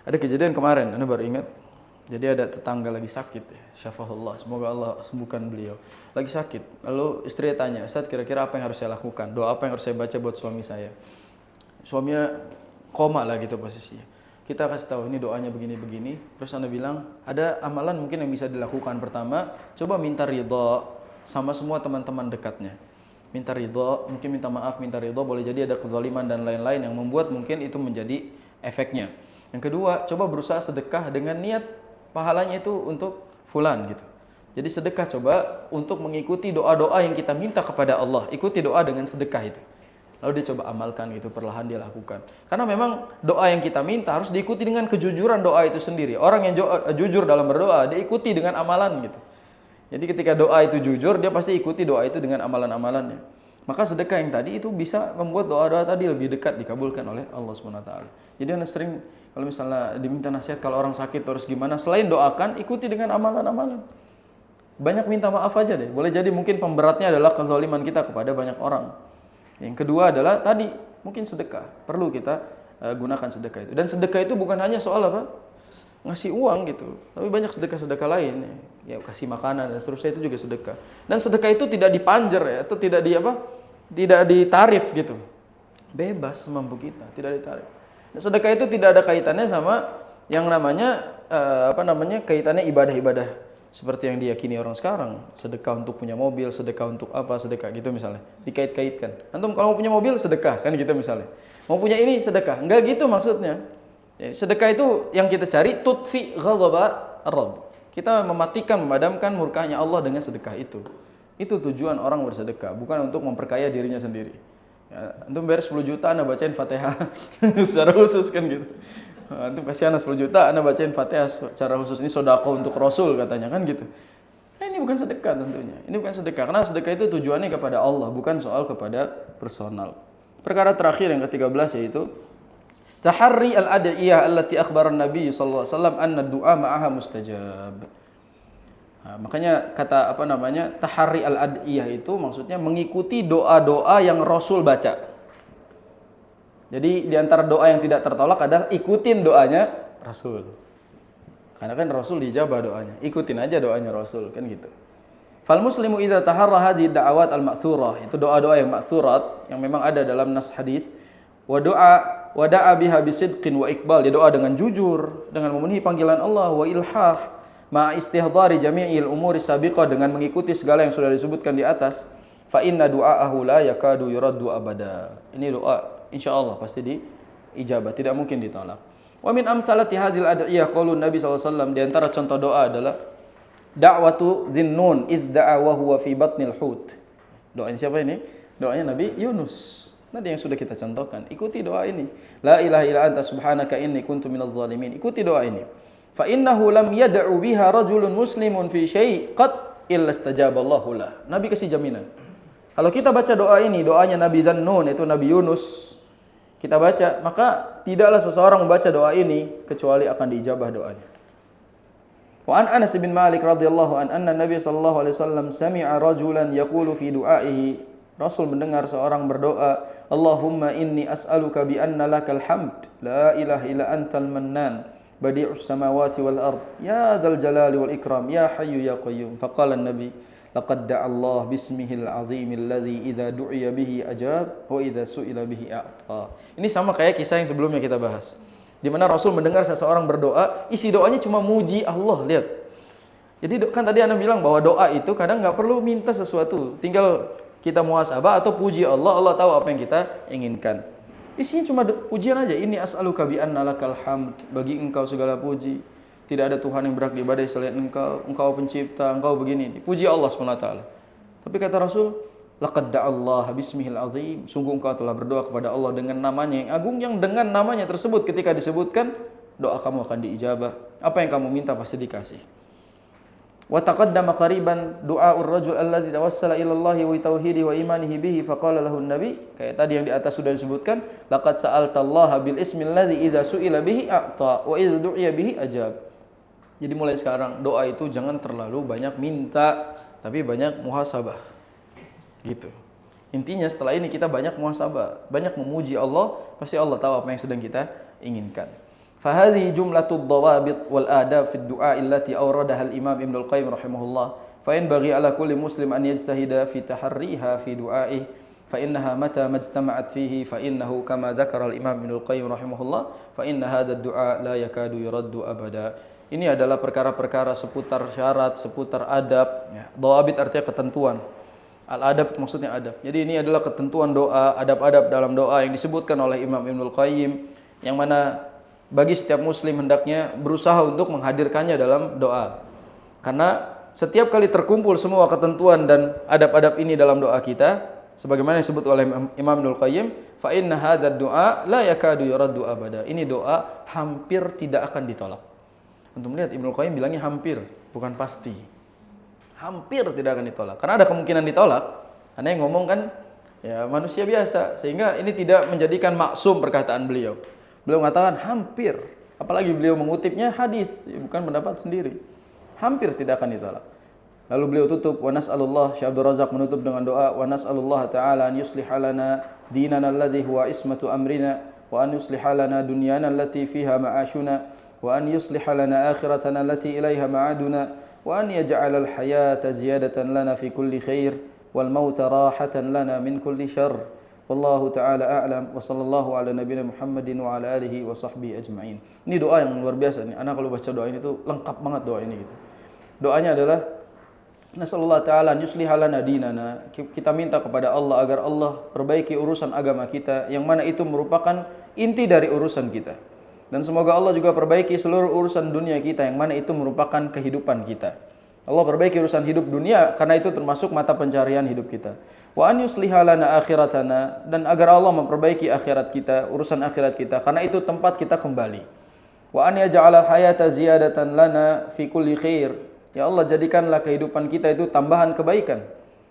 Ada kejadian kemarin, Anda baru ingat. Jadi ada tetangga lagi sakit, syafahullah, semoga Allah sembuhkan beliau. Lagi sakit, lalu istrinya tanya, Ustaz kira-kira apa yang harus saya lakukan? Doa apa yang harus saya baca buat suami saya? Suaminya koma lah gitu posisinya. Kita kasih tahu ini doanya begini-begini, terus Anda bilang, ada amalan mungkin yang bisa dilakukan. Pertama, coba minta ridha sama semua teman-teman dekatnya. Minta ridha, mungkin minta maaf, minta ridha, boleh jadi ada kezaliman dan lain-lain yang membuat mungkin itu menjadi efeknya. Yang kedua, coba berusaha sedekah dengan niat pahalanya itu untuk fulan gitu. Jadi sedekah coba untuk mengikuti doa-doa yang kita minta kepada Allah. Ikuti doa dengan sedekah itu. Lalu dia coba amalkan gitu, perlahan dia lakukan. Karena memang doa yang kita minta harus diikuti dengan kejujuran doa itu sendiri. Orang yang jujur dalam berdoa, dia ikuti dengan amalan gitu. Jadi ketika doa itu jujur, dia pasti ikuti doa itu dengan amalan-amalannya. Maka sedekah yang tadi itu bisa membuat doa-doa tadi lebih dekat dikabulkan oleh Allah SWT. Jadi Anda sering kalau misalnya diminta nasihat kalau orang sakit terus gimana, selain doakan, ikuti dengan amalan-amalan. Banyak minta maaf aja deh. Boleh jadi mungkin pemberatnya adalah kezaliman kita kepada banyak orang. Yang kedua adalah tadi mungkin sedekah. Perlu kita gunakan sedekah itu. Dan sedekah itu bukan hanya soal apa? Ngasih uang gitu. Tapi banyak sedekah-sedekah lain. Ya kasih makanan dan seterusnya itu juga sedekah. Dan sedekah itu tidak dipanjer ya, atau tidak ditarif gitu. Bebas semampu kita, tidak ditarif. Dan sedekah itu tidak ada kaitannya sama yang namanya kaitannya ibadah-ibadah seperti yang diyakini orang sekarang. Sedekah untuk punya mobil, sedekah untuk apa, sedekah gitu misalnya. Dikait-kaitkan. Antum kalau mau punya mobil sedekah kan gitu misalnya. Mau punya ini sedekah. Enggak gitu maksudnya. Jadi sedekah itu yang kita cari tudfi ghadaba ar-rabb. Kita memadamkan murkanya Allah dengan sedekah itu. Itu tujuan orang bersedekah, bukan untuk memperkaya dirinya sendiri. Ya, antum beres 10 juta, Anda bacain Fatihah secara khusus kan gitu. Antum kasih Anda 10 juta, Anda bacain Fatihah secara khusus. Ini sedekah untuk Rasul katanya kan gitu. Nah, ini bukan sedekah tentunya. Ini bukan sedekah, karena sedekah itu tujuannya kepada Allah, bukan soal kepada personal. Perkara terakhir yang ke-13 yaitu taharri al-ad'iyah allati akhbara Nabi sallallahu alaihi wasallam anna du'a ma'aha mustajab. Nah, makanya kata taharri al-ad'iyah itu maksudnya mengikuti doa-doa yang Rasul baca. Jadi di antara doa yang tidak tertolak adalah ikutin doanya Rasul. Karena kan Rasul dijabah doanya. Ikutin aja doanya Rasul kan gitu. Fal muslimu idza taharra hadhihi da'awat al-ma'thurah, itu doa-doa yang ma'thurat yang memang ada dalam nas hadis, wa da'a biha bisidqin wa iqbal, dia doa dengan jujur, dengan memenuhi panggilan Allah, wa ilhah ma istihdari jami'il umuri sabiqah, dengan mengikuti segala yang sudah disebutkan di atas, fa inna du'aahu la yakadu yuraddu abada. Ini doa insyaallah pasti diijabah, tidak mungkin ditolak. Wa min amsalati hadhil ad'iyah qaulun Nabi sallallahu alaihi wasallam, di antara contoh doa adalah da'watu Dhinnun idz da'a wa huwa fi batnil hut. Doanya siapa ini? Doanya Nabi Yunus. Tadi yang sudah kita contohkan. Ikuti doa ini. La ilaha illa anta subhanaka inni kuntu minadh dhalimin. Ikuti doa ini. Fa innahu lam yad'u biha rajulun muslimun fi syai' qad illa istajaba Allahu lah. Nabi kasih jaminan. Kalau kita baca doa ini, doanya Nabi Dhinnun, itu Nabi Yunus, kita baca, maka tidaklah seseorang membaca doa ini kecuali akan diijabah doanya. Wa an Anas bin Malik radhiyallahu anna Nabi sallallahu alaihi wasallam sami'a rajulan yaqulu fi du'aihi. Rasul mendengar seorang berdoa, Allahumma inni as'aluka bi anna lakal hamd, la ilaha illa antal mannan, badi'us samawati wal ard, ya dzal jalali wal ikram, ya hayyu ya qayyum. Faqala an-nabi, laqad da'a Allah bismihil azim alladhi idza du'iya bihi ajab wa idza su'ila bihi a'ta. Ini sama kayak kisah yang sebelumnya kita bahas, di mana Rasul mendengar seseorang berdoa, isi doanya cuma muji Allah. Lihat. Jadi kan tadi Anda bilang bahwa doa itu kadang nggak perlu minta sesuatu, tinggal kita muhasabah atau puji Allah, Allah tahu apa yang kita inginkan. Isinya cuma pujian aja. Ini as'aluka bi anna lakal hamd, bagi engkau segala puji. Tidak ada Tuhan yang berhak diibadahi selain engkau. Engkau pencipta, engkau begini. Puji Allah SWT. Tapi kata Rasul, laqad da'allah bismihil azim, sungguh engkau telah berdoa kepada Allah dengan namanya yang agung, yang dengan namanya tersebut ketika disebutkan, doa kamu akan diijabah. Apa yang kamu minta pasti dikasih. Wa taqaddama qariban du'aur rajul alladzi tawassala ila Allah wa tauhidihi wa imanihi bihi faqala lahu an-nabi, kayak tadi yang di atas sudah disebutkan, laqad sa'alta Allah bil ismi alladzi idza su'ila bihi a'ta wa idza du'iya bihi ajab. Jadi mulai sekarang doa itu jangan terlalu banyak minta, tapi banyak muhasabah. Gitu. Intinya setelah ini kita banyak muhasabah, banyak memuji Allah, pasti Allah tahu apa yang sedang kita inginkan. فهذه جملة الضوابط والآداب في الدعاء التي أوردها الإمام ابن القيم رحمه الله فينبغي على كل مسلم أن يجتهد في تحريها في دعائه فإنها متى ما اجتمعت فيه فإنه كما ذكر الإمام ابن القيم رحمه الله فإن هذا الدعاء لا يكاد يرد أبدا. Ini adalah perkara-perkara seputar syarat, seputar adab. Dhawabit artinya ketentuan. Al-adab itu maksudnya adab. Jadi ini adalah ketentuan doa, adab-adab dalam doa yang disebutkan oleh Imam Ibnul Qayyim, yang mana bagi setiap muslim hendaknya berusaha untuk menghadirkannya dalam doa. Karena setiap kali terkumpul semua ketentuan dan adab-adab ini dalam doa kita, sebagaimana disebut oleh Imam Ibnul Qayyim, fa inna hadzal du'a la yakadu yuraddu abada. Ini doa hampir tidak akan ditolak. Untuk melihat Ibnul Qayyim bilangnya hampir, bukan pasti. Hampir tidak akan ditolak. Karena ada kemungkinan ditolak. Karena yang ngomong kan ya manusia biasa, sehingga ini tidak menjadikan maksum perkataan beliau. Beliau mengatakan hampir, apalagi beliau mengutipnya hadis, bukan pendapat sendiri. Hampir tidak akan ditolak. Lalu beliau tutup, wa nas'alullah, Syekh Abdul Razak menutup dengan doa, wa nas'alullah ta'ala an yusliha lana dinana alladhi huwa ismatu amrina, wa an yusliha lana dunyana allati fiha ma'ashuna, wa an yusliha lana akhiratana allati ilaiha ma'aduna, wa an yaj'ala al-hayata ziyadatan lana fi kulli khair, wal mauta rahatan lana min kulli syarr. Wallahu ta'ala a'lam wa sallallahu ala nabiyina Muhammadin wa ala alihi wa sahbihi ajma'in. Ini doa yang luar biasa nih. Anak kalau baca doa ini tuh lengkap banget doa ini gitu. Doanya adalah nasallallahu ta'ala yusliha lana dinana. Kita minta kepada Allah agar Allah perbaiki urusan agama kita, yang mana itu merupakan inti dari urusan kita. Dan semoga Allah juga perbaiki seluruh urusan dunia kita, yang mana itu merupakan kehidupan kita. Allah perbaiki urusan hidup dunia karena itu termasuk mata pencarian hidup kita. Wa an yusliha lana akhiratana, dan agar Allah memperbaiki akhirat kita, urusan akhirat kita karena itu tempat kita kembali. Wa an yaj'ala hayata ziyadatan lana fi kulli khair. Ya Allah, jadikanlah kehidupan kita itu tambahan kebaikan.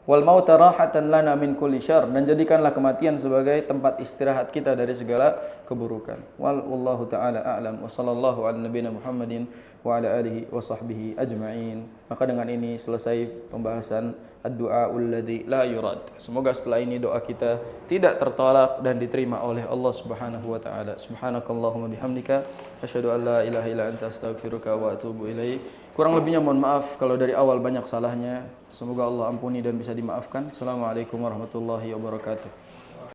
Wal mauta rahatan lana min kulli syarr, dan jadikanlah kematian sebagai tempat istirahat kita dari segala keburukan. Wallahu taala a'lam wa sallallahu ala nabiyina Muhammadin wa ala alihi wa sahbihi ajma'in. Maka dengan ini selesai pembahasan ad-du'aul ladzi la yurad. Semoga setelah ini doa kita tidak tertolak dan diterima oleh Allah Subhanahu wa taala. Subhanakallahumma bihamdika asyhadu an la ilaha illa anta astaghfiruka wa atubu ilaik. Kurang lebihnya mohon maaf kalau dari awal banyak salahnya. Semoga Allah ampuni dan bisa dimaafkan. Assalamualaikum warahmatullahi wabarakatuh.